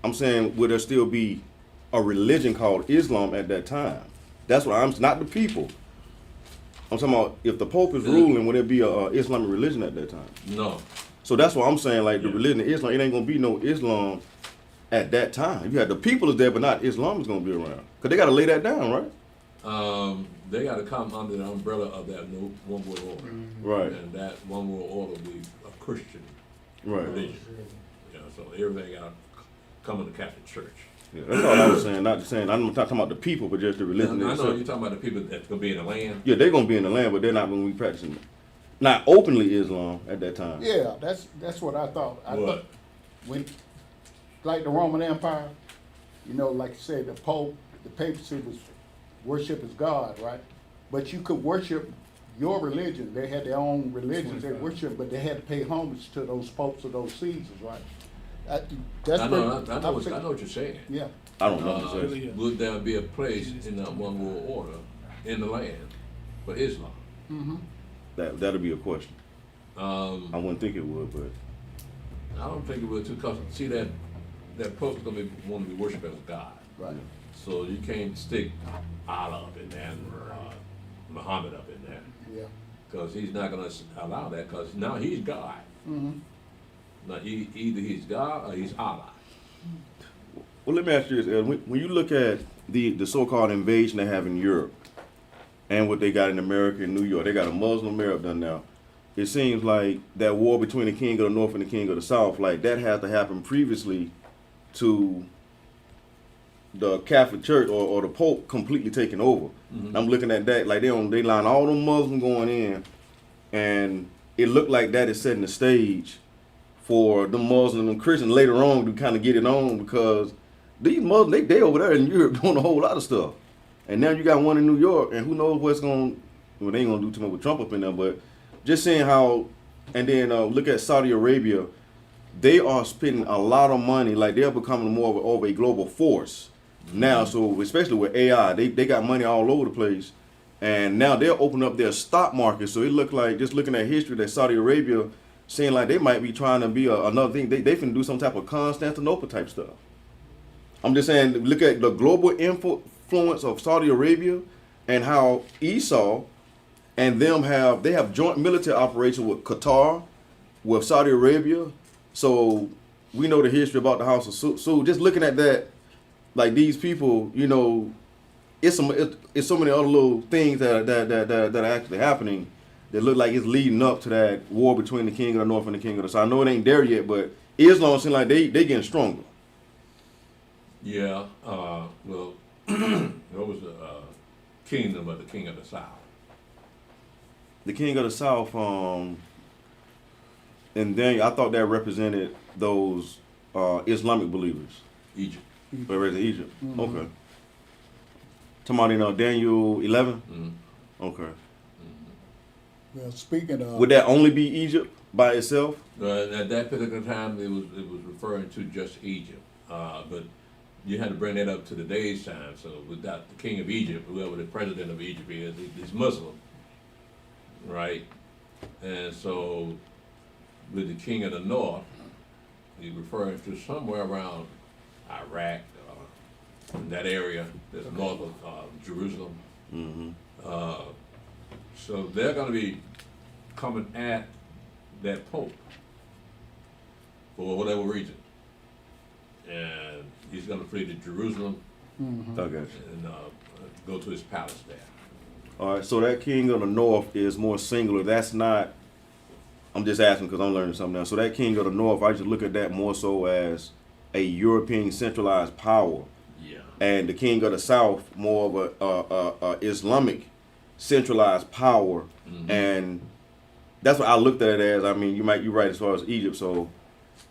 I'm saying would there still be a religion called Islam at that time? That's what I'm not the people. I'm talking about if the Pope is ruling, would it be a Islamic religion at that time? No. So that's what I'm saying. Like the Yeah. religion of Islam, it ain't gonna be no Islam at that time. You had the people is there, but not Islam is gonna be around. Cause they gotta lay that down, right? They got to come under the umbrella of that one world order. Right. And that one world order will be a Christian Right. religion. You know, so everything got to come in the Catholic Church. Yeah, that's all I was saying. Not saying I'm not talking about the people, but just the religion I know itself. you're talking about the people that's going to be in the land. Yeah, they're gonna be in the land, but they're not gonna be practicing, not openly Islam at that time. Yeah, that's what I thought. I What? thought when, like the Roman Empire, you know, like you said, the Pope, the papacy was worship as God, right? But you could worship your religion. They had their own religions they worship, but they had to pay homage to those popes or those Caesars, right? That's I know pretty- what you're saying. Yeah. I don't know what to say. Would there be a place in that one world order in the land for Islam? Mm-hmm. That'll be a question. I wouldn't think it would, but I don't think it would too, cause see that Pope's gonna want to be worshipped as God. Right. So you can't stick Allah up in there and Muhammad up in there. Yeah. Because he's not gonna allow that, because now he's God. Mm-hmm. Now either he's God or he's Allah. well, let me ask you this: Ed. When you look at the so-called invasion they have in Europe and what they got in America and New York, they got a Muslim Arab done now. It seems like that war between the king of the North and the king of the South, like that had to happen previously to the Catholic Church or the Pope completely taking over. Mm-hmm. I'm looking at that like they line all them Muslims going in, and it looked like that is setting the stage for the Muslims and Christians later on to kind of get it on, because these Muslims they over there in Europe doing a whole lot of stuff, and now you got one in New York, and who knows what's going. Well, they ain't gonna do too much with Trump up in there, but just seeing how, and then look at Saudi Arabia. They are spending a lot of money, like they're becoming more of a global force now. So especially with AI, they got money all over the place, and now they're opening up their stock market. So it looked like, just looking at history, that Saudi Arabia seeing like they might be trying to be another thing. They finna do some type of Constantinople type stuff. I'm just saying, look at the global influence of Saudi Arabia and how Esau and them have joint military operations with Qatar, with Saudi Arabia. So we know the history about the House of Saud. Just looking at that, like these people, you know, it's so many other little things that are actually happening that look like it's leading up to that war between the king of the North and the king of the South. I know it ain't there yet, but Islam seems like they getting stronger. Yeah. Well, there was the kingdom of the king of the South. The king of the South, and then I thought that represented those Islamic believers. Egypt. Egypt. Mm-hmm. Okay. Talking about in Daniel 11? Mm-hmm. Okay. Well, speaking of, Would that only be Egypt by itself? At that particular time, it was referring to just Egypt. But you had to bring that up to today's time. So without the king of Egypt, whoever the president of Egypt is, he's Muslim, right? And so with the king of the North, he's referring to somewhere around Iraq, in that area, that's north of Jerusalem. Mm-hmm. So they're going to be coming at that Pope for whatever reason. And he's going to flee to Jerusalem mm-hmm. Okay. and go to his palace there. All right, so that king of the North is more singular. That's not, I'm just asking because I'm learning something now. So that king of the North, I just look at that more so as a European centralized power. Yeah. And the king of the South, more of a Islamic centralized power. Mm-hmm. And that's what I looked at it as. I mean, you're right as far as Egypt. So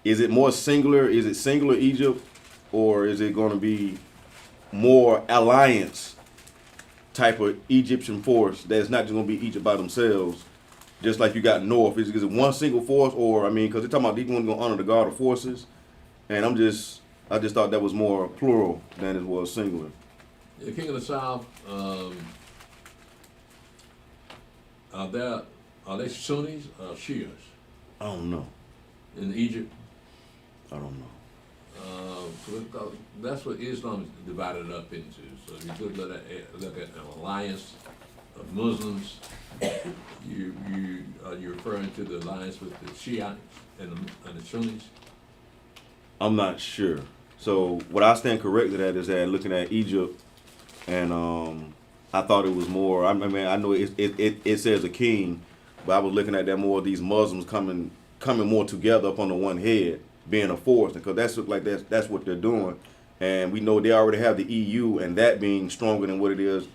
is it more singular? Is it singular Egypt? Or is it going to be more alliance type of Egyptian force that's not just going to be Egypt by themselves, just like you got North? Is it one single force? Or, I mean, because they're talking about these ones going to honor the God of forces. And I just thought that was more plural than it was singular. The king of the South, are they Sunnis or Shias I don't know. in Egypt? I don't know. So that's what Islam is divided up into. So you could look at an alliance of Muslims You're referring to the alliance with the Shiites and the Sunnis? I'm not sure. So what I stand corrected at is that looking at Egypt, and I thought it was more. I mean, I know it says a king, but I was looking at that more. These Muslims coming more together up on the one head, being a force, because that's what they're doing, and we know they already have the EU, and that being stronger than what it is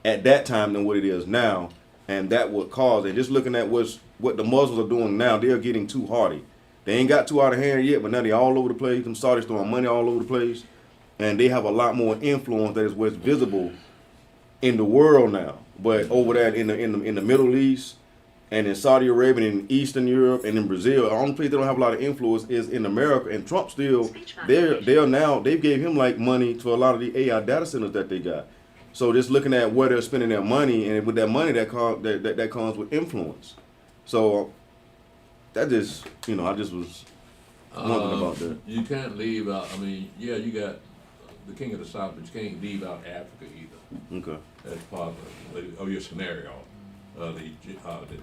at that time than what it is now, and that would cause. And just looking at what the Muslims are doing now, they're getting too hardy. They ain't got too out of hand yet, but now they're all over the place. Them Saudis throwing money all over the place, and they have a lot more influence that is what's visible in the world now. But over there in the Middle East and in Saudi Arabia and in Eastern Europe and in Brazil, the only place they don't have a lot of influence is in America. And Trump still, they gave him like money to a lot of the AI data centers that they got. So just looking at where they're spending their money, and with that money that comes with influence. So that just, I just was wondering about that. You can't leave out, I mean, yeah, you got the king of the South, but you can't leave out Africa either. Okay. That's part of your scenario. The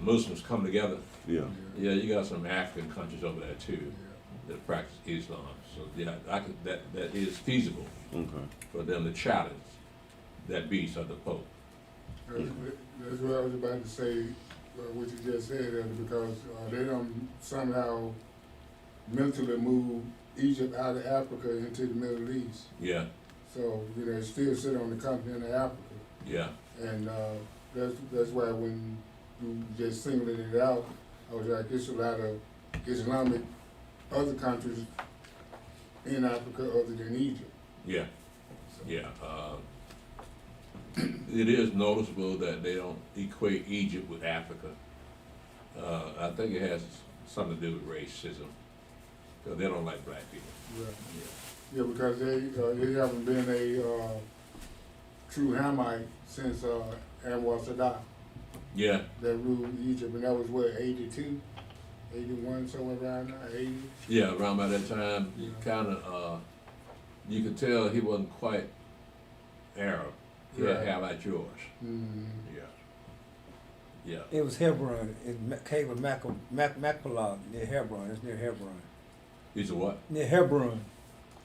Muslims come together. Yeah. Yeah, you got some African countries over there too that practice Islam. So yeah, that is feasible for them to challenge that beast of the Pope. That's what I was about to say, what you just said, because they don't somehow mentally move Egypt out of Africa into the Middle East. Yeah. So, it still sit on the continent of Africa. Yeah. And that's why when you just singled it out, I was like, it's a lot of Islamic other countries in Africa other than Egypt. Yeah. Yeah. It is noticeable that they don't equate Egypt with Africa. I think it has something to do with racism, because they don't like black people. Right. Yeah, because they haven't been a true Hamite since Anwar Sadat. Yeah. That ruled Egypt, and that was what, 82, 81, somewhere around there, 80. Yeah, around by that time, you could tell he wasn't quite Arab. He had hair like yours. Mm-hmm. Yeah. It was Hebron, cave of Machpelah near Hebron. It's near Hebron. He's a what? Near Hebron.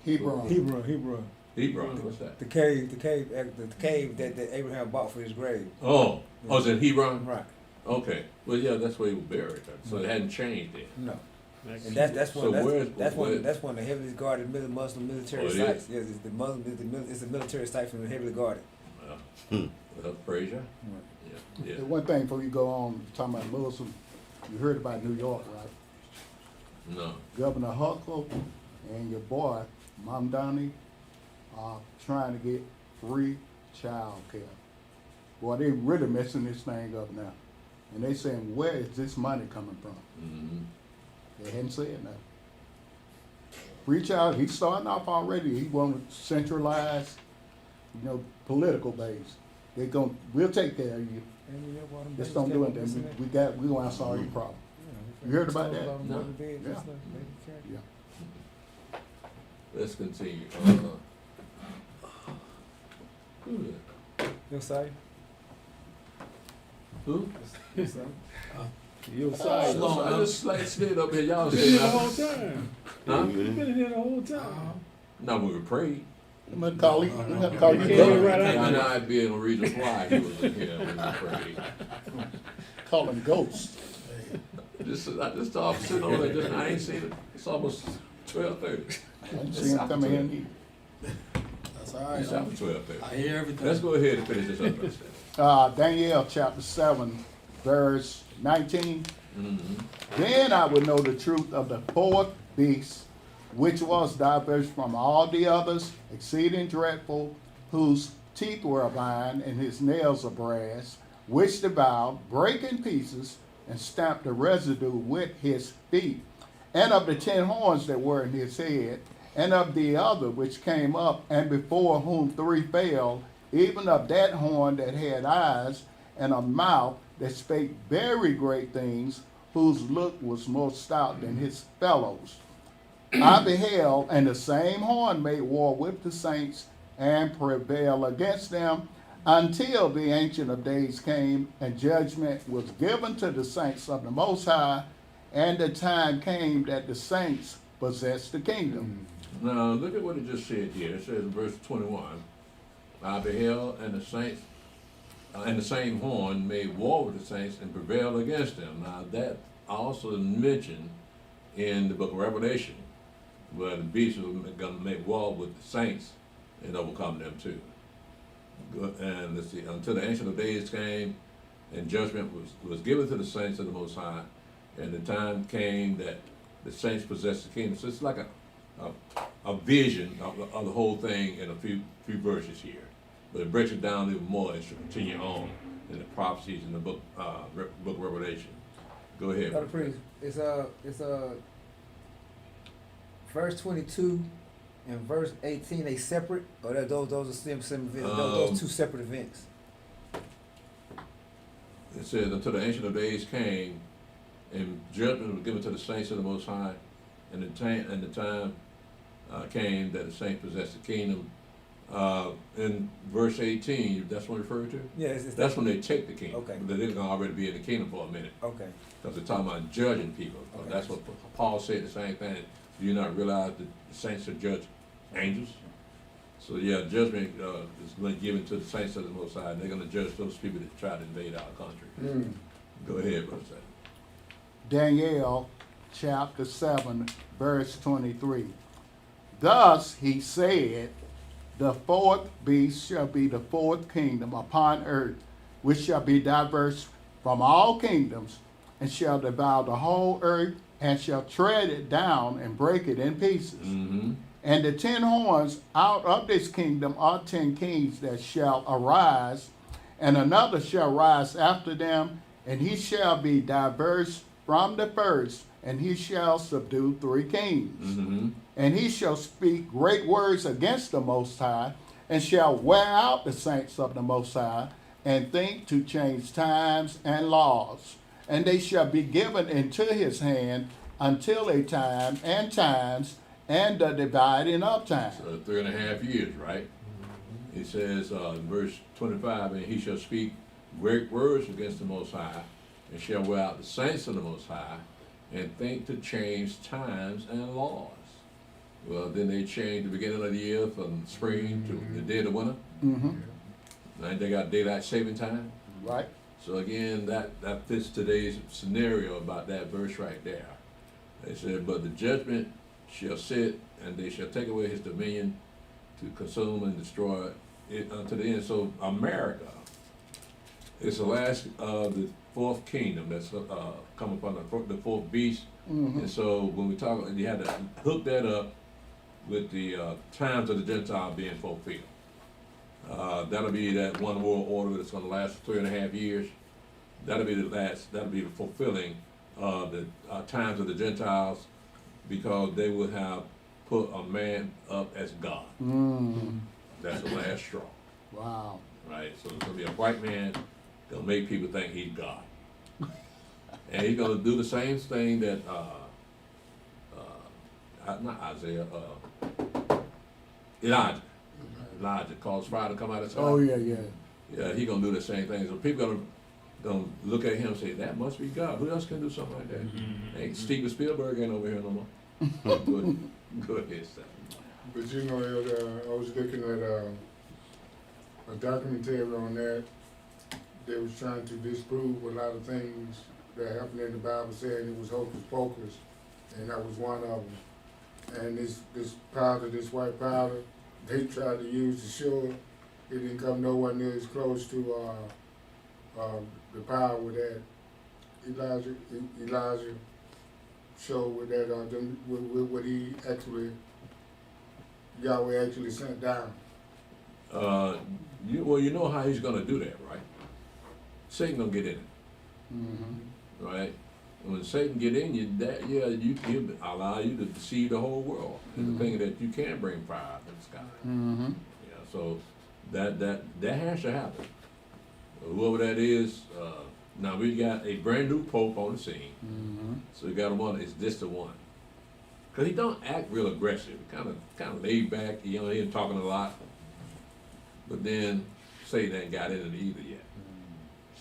Hebron. Hebron, what's that? The cave that Abraham bought for his grave. Oh, it's in Hebron? Right. Okay. Well, yeah, that's where he was buried. So it hadn't changed then. No. And that's one of the heavily guarded Muslim military sites. Yes, it's it's a military site from the heavily guarded. Well, praise you. Yeah. The one thing before you go on talking about Muslim, you heard about New York, right? No. Governor Huckle and your boy Mamdani are trying to get free child care. Boy, they really messing this thing up now. And they saying, where is this money coming from? Mm-hmm. They hadn't said nothing. Free child, he's starting off already. He want to centralize, political base. We'll take care of you. Just don't do it. Then we gonna solve your problem. You heard about that? No. Yeah. Let's continue. Your side? Who? Your side. I just slid up here. Y'all Been here the whole said time. Huh? Been here the whole time. No, we were prayed. I'm gonna call you. I'm gonna call you. And I'd be in a reason why he was in here when we prayed. Call him ghost. I just started sitting over there. Just, I ain't seen it. It's almost 12:30. I didn't see him come in either. That's all right. It's after 12:30. I hear everything. Let's go ahead and finish this up. Daniel chapter 7, verse 19. Mm-hmm. Then I would know the truth of the fourth beast, which was diverse from all the others, exceeding dreadful, whose teeth were of iron and his nails of brass, which devoured, brake in pieces, and stamped the residue with his feet. And of the 10 horns that were in his head, and of the other which came up, and before whom 3 fell, even of that horn that had eyes, and a mouth that spake very great things, whose look was more stout than his fellows. I beheld, and the same horn made war with the saints, and prevailed against them, until the Ancient of Days came and judgment was given to the saints of the Most High, and the time came that the saints possessed the kingdom. Now, look at what it just said here. It says in verse 21, I beheld, and the saints, and the same horn made war with the saints and prevailed against them. Now, that also mentioned in the book of Revelation, where the beast was going to make war with the saints and overcome them too. And let's see, until the Ancient of Days came, and judgment was given to the saints of the Most High, and the time came that the saints possessed the kingdom. So it's like a vision of the whole thing in a few verses here. But it breaks it down even more as you continue on in the prophecies in the book of Revelation. Go ahead. Brother Priest, it's verse 22 and verse 18, they separate, or those are same events? Those two separate events. It says, until the Ancient of Days came, and judgment was given to the saints of the Most High, and the time came that the saints possessed the kingdom. In verse 18, that's what it's referred to? Yeah, that's when they take the kingdom. Okay. But they're going to already be in the kingdom for a minute. Okay. Because they're talking about judging people. Okay. That's what Paul said, the same thing. Do you not realize that the saints are judge angels? So yeah, judgment is going to be given to the saints of the Most High, and they're going to judge those people that try to invade our country. Go ahead, brother. Daniel chapter 7, verse 23. Thus he said, the fourth beast shall be the fourth kingdom upon earth, which shall be diverse from all kingdoms, and shall devour the whole earth, and shall tread it down and break it in pieces. Mm-hmm. And the 10 horns out of this kingdom are 10 kings that shall arise, and another shall rise after them, and he shall be diverse from the first, and he shall subdue 3 kings. Mm-hmm. And he shall speak great words against the Most High, and shall wear out the saints of the Most High, and think to change times and laws. And they shall be given into his hand until a time and times, and the dividing of time. So 3.5 years, right? He says in verse 25, and he shall speak great words against the Most High, and shall wear out the saints of the Most High, and think to change times and laws. Well, then they changed the beginning of the year from spring to the dead of winter. Mm-hmm. Now they got daylight saving time. Right. So again, that fits today's scenario about that verse right there. They said, but the judgment shall sit, and they shall take away his dominion to consume and destroy it unto the end. So America is the last of the fourth kingdom that's come upon the fourth beast. Mm-hmm. And so when we talk, you have to hook that up with the times of the Gentile being fulfilled. That'll be that one world order that's going to last for 3.5 years. That'll be the fulfilling the times of the Gentiles, because they would have put a man up as God. Mm. That's the last straw. Wow. Right? So it's going to be a white man going to make people think he's God. And he's going to do the same thing that, not Isaiah, Elijah caused fire to come out of the sky. Oh, yeah. Yeah, he's going to do the same thing. So people gonna look at him and say, that must be God. Who else can do something like that? Ain't Steven Spielberg ain't over here no more. Go ahead, Sam. But you know, I was looking at a documentary on that. They was trying to disprove a lot of things that happened in the Bible, saying it was hocus pocus, and that was one of them. And this powder, this white powder, they tried to use to show it didn't come nowhere near as close to the power that Elijah showed with that with what he actually Yahweh actually sent down. You know how he's gonna do that, right? Satan gonna get in it. Mm-hmm. Right? When Satan get in you, he'll allow you to deceive the whole world into thinking that you can bring fire out of the sky. Mm-hmm. Yeah, so that has to happen. Whoever that is, now we got a brand new pope on the scene. Mm-hmm. So we got him on. Is this the one? Because he don't act real aggressive. Kind of laid back. He ain't talking a lot. But then Satan ain't got in it either yet.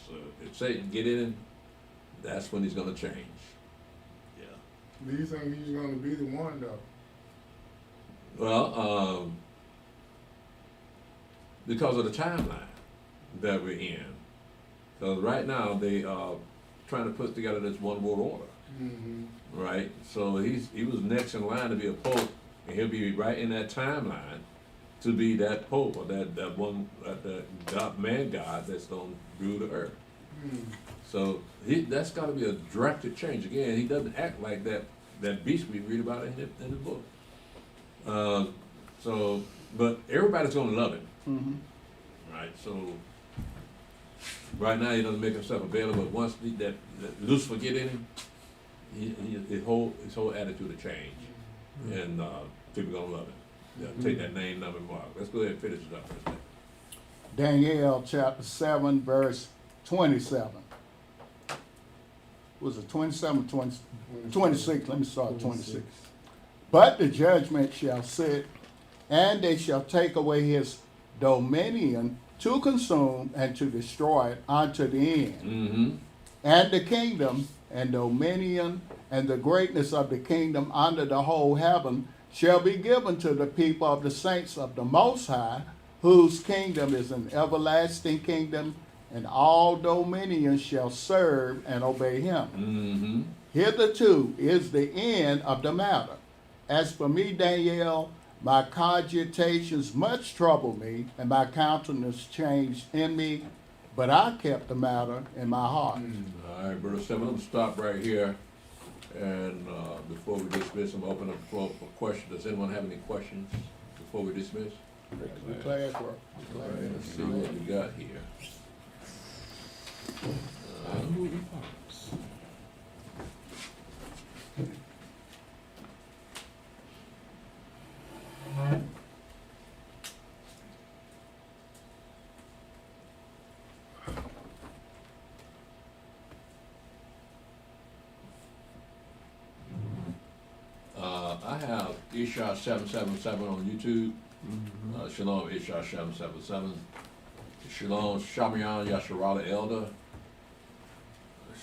So if Satan get in it, that's when he's gonna change. Yeah. Do you think he's gonna be the one though? Well, because of the timeline that we're in. Because right now they are trying to put together this one world order, Mm-hmm. right? So he was next in line to be a pope, and he'll be right in that timeline to be that pope or that one that man God that's gonna rule the earth. Mm. So that's got to be a drastic change. Again, he doesn't act like that beast we read about in the book. But everybody's gonna love him, right? So right now he doesn't make himself available. But once that Lucifer get in him, his whole attitude will change, and people gonna love him. Yeah, take that name, number, and mark. Let's go ahead and finish it up. Daniel chapter 7, verse 27. Was it 27 or 26? Let me start 26. But the judgment shall sit, and they shall take away his dominion to consume and to destroy it unto the end. Mm-hmm. And the kingdom and dominion and the greatness of the kingdom under the whole heaven shall be given to the people of the saints of the Most High, whose kingdom is an everlasting kingdom, and all dominions shall serve and obey him. Mm-hmm. Hitherto is the end of the matter. As for me, Daniel, my cogitations much troubled me, and my countenance changed in me, but I kept the matter in my heart. All right, Brother Seven, I'm gonna stop right here. And before we dismiss, I'm open up the floor for questions. Does anyone have any questions before we dismiss? Class work. All right, let's see what we got here. I have Isha 777 on YouTube. Shalom Isha 777. Shalom Shamayan Yasharala Elder.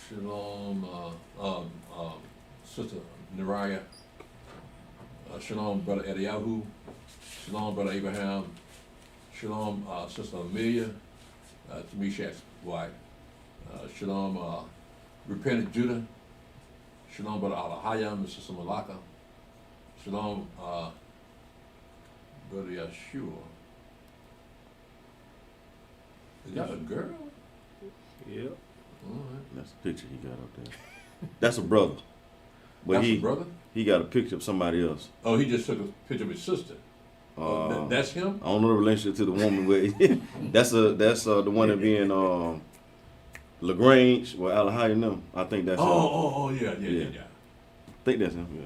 Shalom Sister Nariah. Shalom Brother Eliyahu. Shalom Brother Abraham. Shalom Sister Amelia, Tamishak's wife. Shalom Repentant Judah. Shalom Brother Alahayam and Sister Malaka. Shalom Brother Yeshua. Is that a girl? Yep. All right. That's a picture he got up there. That's a brother. But That's a brother? He got a picture of somebody else. Oh, he just took a picture of his sister. That's him? I don't know the relationship to the woman, but that's the one that be in LaGrange or Alahai and them. I think that's him. Yeah. I think that's him, yeah.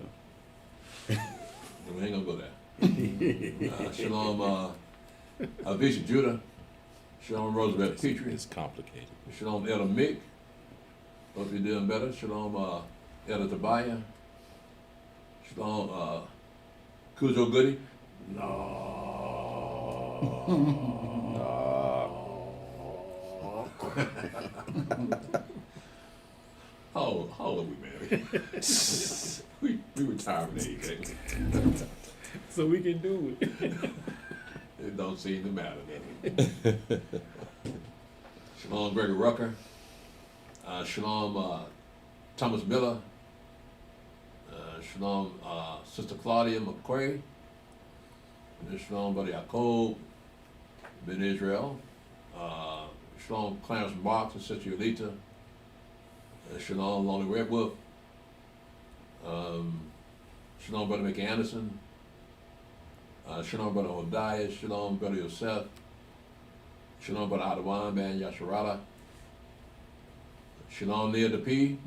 We ain't gonna go there. Shalom Bishop Judah. Shalom Roosevelt Petrie. It's complicated. Shalom Elder Mick. Hope you're doing better. Shalom Elder Tobiah. Shalom Kuzo Goody. How old are we married? we retirement age, ain't So we can do it. It don't seem to matter, does it? Shalom Gregory Rucker. Shalom Thomas Miller. Shalom Sister Claudia McQuay. And Shalom Brother Yaakov Ben Israel. Shalom Clarence Marks and Sister Yolita. Shalom Lonely Red Wolf. Shalom Brother Mickey Anderson. Shalom Brother Hodiah. Shalom Brother Yosef. Shalom Brother Adawan Ben Yasharala. Shalom Leah the P.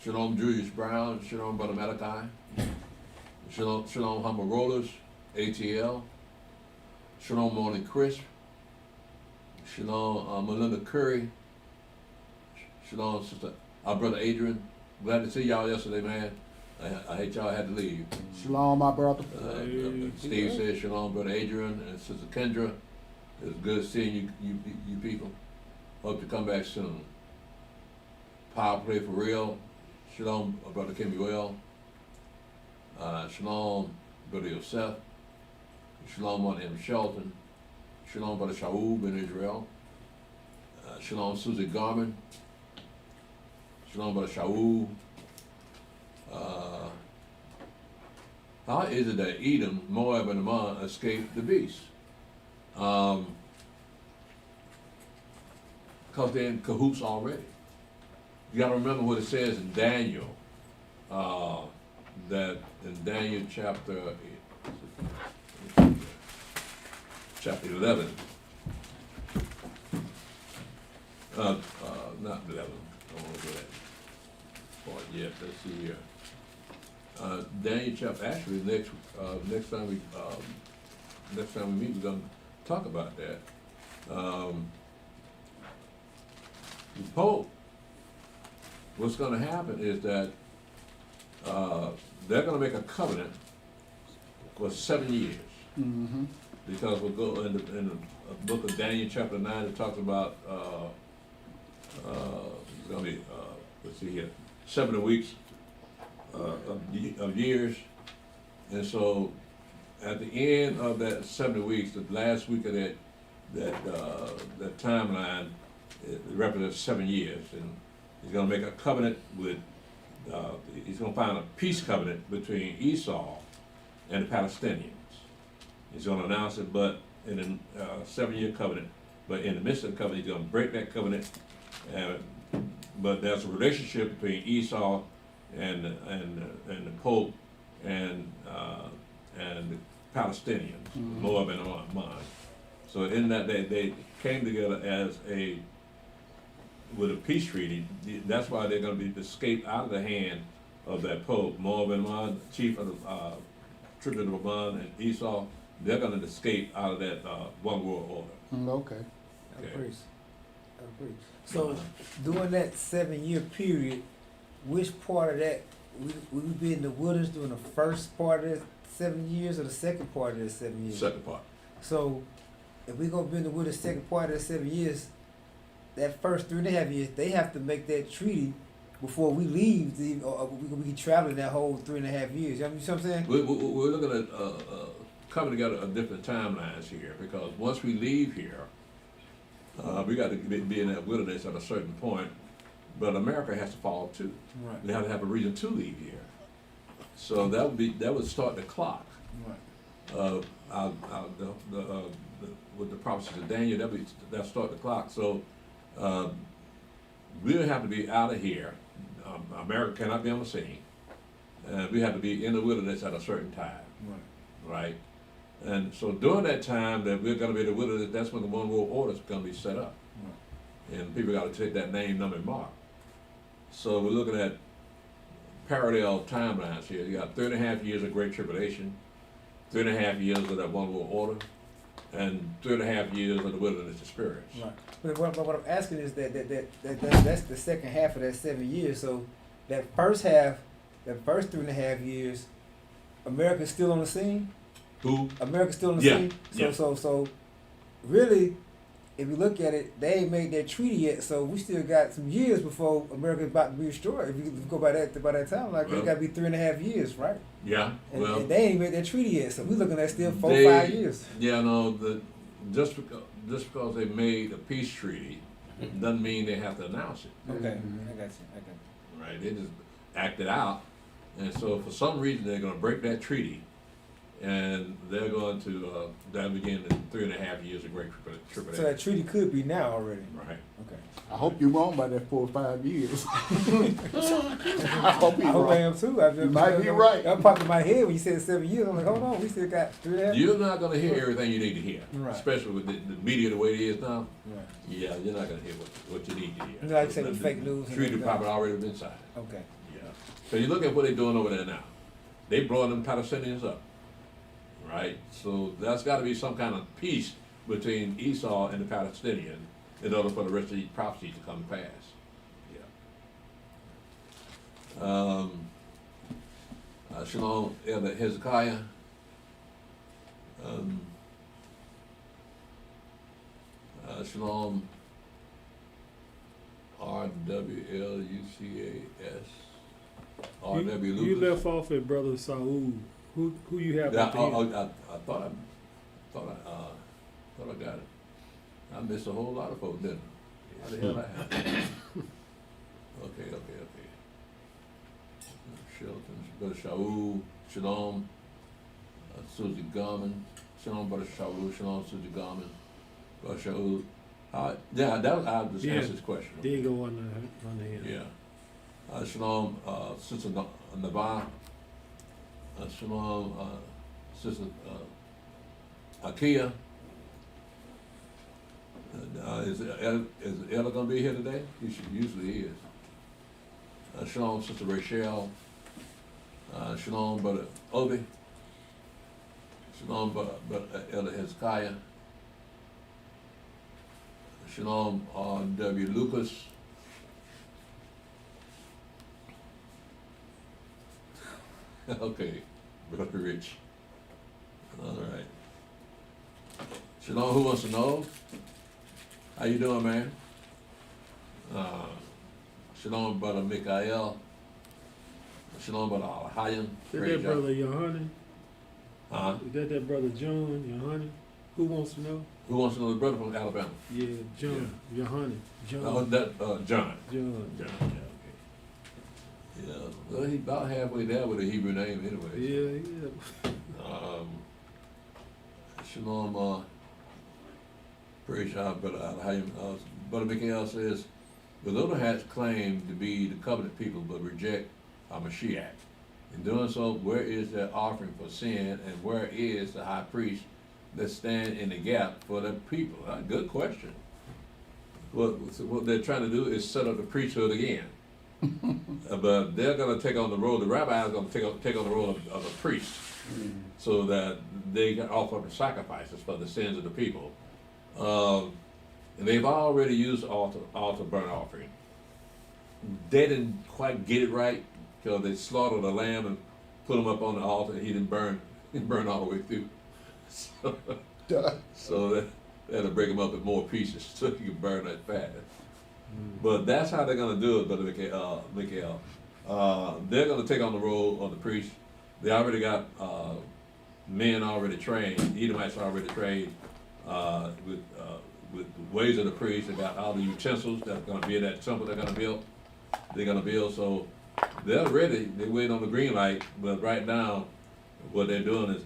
Shalom Julius Brown. Shalom Brother Malachi. Shalom Humble Rollers. ATL. Shalom Morning Crisp. Shalom Melinda Curry. Shalom Sister our Brother Adrian. Glad to see y'all yesterday, man. I hate y'all had to leave. Shalom, my brother. Steve says Shalom Brother Adrian and Sister Kendra. It's good seeing you people. Hope to come back soon. Power play for real. Shalom, Brother Kemuel. Shalom, Brother Yosef. Shalom, Brother M. Shelton. Shalom, Brother Shaub in Israel. Shalom, Susie Garman. Shalom, Brother Shaub. How is it that Edom, Moab, and Ammon escaped the beast? Because they're in cahoots already. You gotta remember what it says in Daniel, that in Daniel chapter 11, not 11, I don't want to go that part yet, let's see here. Daniel chapter, actually, next time we meet, we're gonna talk about that. The Pope, what's gonna happen is that, they're gonna make a covenant for 7 years. Mm-hmm. Because we'll go in the book of Daniel chapter 9, it talks about, it's gonna be, let's see here, 70 weeks of years. And so at the end of that 70 weeks, the last week of that timeline, it represents 7 years. And he's gonna make a covenant with, he's gonna find a peace covenant between Esau and the Palestinians. He's gonna announce it, but in a 7-year covenant, but in the midst of the covenant, he's gonna break that covenant. But there's a relationship between Esau and the Pope and the Palestinians, Moab and Ammon. So in that they came together as with a peace treaty. That's why they're going to be escaped out of the hand of that Pope, Moab and Ammon, chief of the tribute of Ammon and Esau. They're going to escape out of that one world order. Okay. I agree. So during that 7-year period, which part of that we be in the wilderness during the first part of that 7 years or the second part of that 7 years? Second part. So if we gonna be in the wilderness second part of that 7 years, that first 3.5 years, they have to make that treaty before we leave, or we can be traveling that whole 3.5 years. You know what I'm saying? We're looking at coming together a different timelines here, because once we leave here, we got to be in that wilderness at a certain point, but America has to follow too. Right. We have to have a reason to leave here. So that would start the clock. Right. With the prophecies of Daniel, that start the clock. So we'll have to be out of here. America cannot be on the scene. We have to be in the wilderness at a certain time. Right? And so during that time that we're going to be in the wilderness, that's when the one world order is going to be set up. And people got to take that name, number, and mark. So we're looking at parallel timelines here. You got 3.5 years of Great Tribulation, 3.5 years of that one world order, and 3.5 years of the wilderness experience. Right. But what I'm asking is that's the second half of that 7 years. So that first half, that first 3.5 years, America's still on the scene. Who? America's still on the Yeah. scene. Yeah. So really, if you look at it, they ain't made that treaty yet. So we still got some years before America's about to be destroyed. If you go by that time, like it got to be 3.5 years, right? Yeah. And they ain't made that treaty yet. So we're looking at still 4-5 years. Yeah, no. Just because they made a peace treaty doesn't mean they have to announce it. Okay, I got you. Right? They just act it out, and so for some reason they're going to break that treaty, and they're going to that begin in 3.5 years of Great Tribulation. So that treaty could be now already. Right. Okay. I hope you're wrong by that 4 or 5 years. I hope you're I hope wrong. I am too. You might be right. That popped in my head when you said 7 years. I'm like, hold on, we still got 3.5 years. You're not going to hear everything you need to hear, Right. especially with the media the way it is now. Right. Yeah, you're not going to hear what you need to hear. Like I said, with fake news and Treaty everything. probably already been signed. Okay. Yeah. So you look at what they're doing over there now. They blowing them Palestinians up, right? So that's got to be some kind of peace between Esau and the Palestinians in order for the rest of these prophecies to come to pass. Yeah. Shalom, Elder Hezekiah. Shalom, RWLUCAS, RW Lucas. You left off at Brother Saul. Who you have Yeah, at the end? I thought I got it. I missed a whole lot of folks, didn't I? How the hell that happened? Okay. Shelton, Brother Shaul, Shalom, Susie Garman, Shalom, Brother Shaul, Shalom, Susie Garman, Brother Shaul. Yeah, that was, I just answered this question. There you go on the end. Yeah. Shalom, Sister Navarre. Shalom, Sister Akia. Is Ella gonna be here today? She usually is. Shalom, Sister Rachel. Shalom, Brother Obi. Shalom, Brother Elder Hezekiah. Shalom, W. Lucas. Okay, Brother Rich. All right. Shalom, who wants to know? How you doing, man? Shalom, Brother Mikael. Shalom, Brother Al-Hayim. Is that Brother Yohanan? Huh? Is that Brother John Yohanan? Who wants to know? Who wants to know the brother from Alabama? Yeah, John Yohanan. John. Oh, that, John. John. Yeah, okay. Yeah, well, he's about halfway there with a Hebrew name anyway. Yeah. Shalom, praise God, Brother Al-Hayim. Brother Mikael says, the little hats claim to be the covenant people but reject Mashiach. In doing so, where is their offering for sin and where is the high priest that stand in the gap for the people? Good question. What they're trying to do is set up the priesthood again. But they're going to take on the role, the rabbi is going to take on the role of a priest so that they can offer up the sacrifices for the sins of the people. And they've already used altar burnt offering. They didn't quite get it right because they slaughtered a lamb and put him up on the altar and he didn't burn all the way through. So they had to break him up in more pieces so you can burn that fat. But that's how they're going to do it, Brother Mikael. They're going to take on the role of the priest. They already got men already trained, Edomites already trained with the ways of the priest. They got all the utensils that are going to be in that temple they're going to build. So they're ready. They wait on the green light, but right now what they're doing is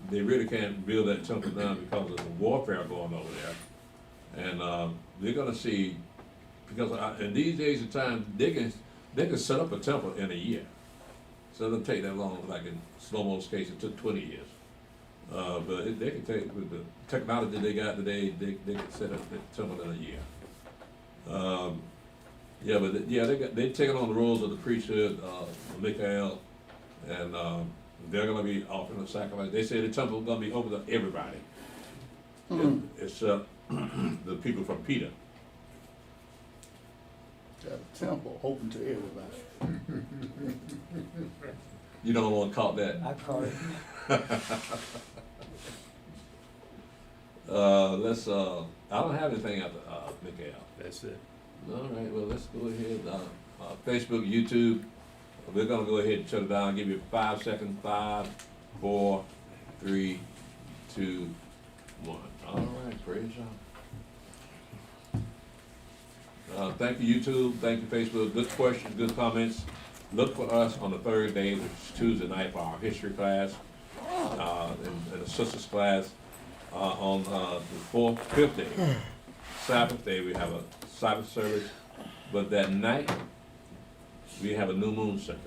they really can't build that temple down because of the warfare going over there. And they're going to see, because in these days of time, they can set up a temple in a year. So it doesn't take that long. Like in Shlomo's case, it took 20 years. But they can take, with the technology they got today, they can set up the temple in a year. They're taking on the roles of the priesthood, Mikael, and they're going to be offering a sacrifice. They say the temple is going to be open to everybody. Except the people from Peter. Got a temple open to everybody. You don't want to call that. I call it. I don't have anything after Mikael. That's it. All right, well, let's go ahead. Facebook, YouTube, we're going to go ahead and shut it down. I'll give you 5 seconds. 5, 4, 3, 2, 1. All right, praise God. Thank you, YouTube. Thank you, Facebook. Good questions, good comments. Look for us on the third day, which is Tuesday night, for our history class and the sisters class. On the fifth day, Sabbath day, we have a Sabbath service, but that night we have a new moon service.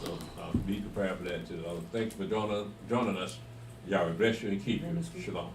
So be prepared for that too. Thank you for joining us. Yahweh bless you and keep you. Shalom.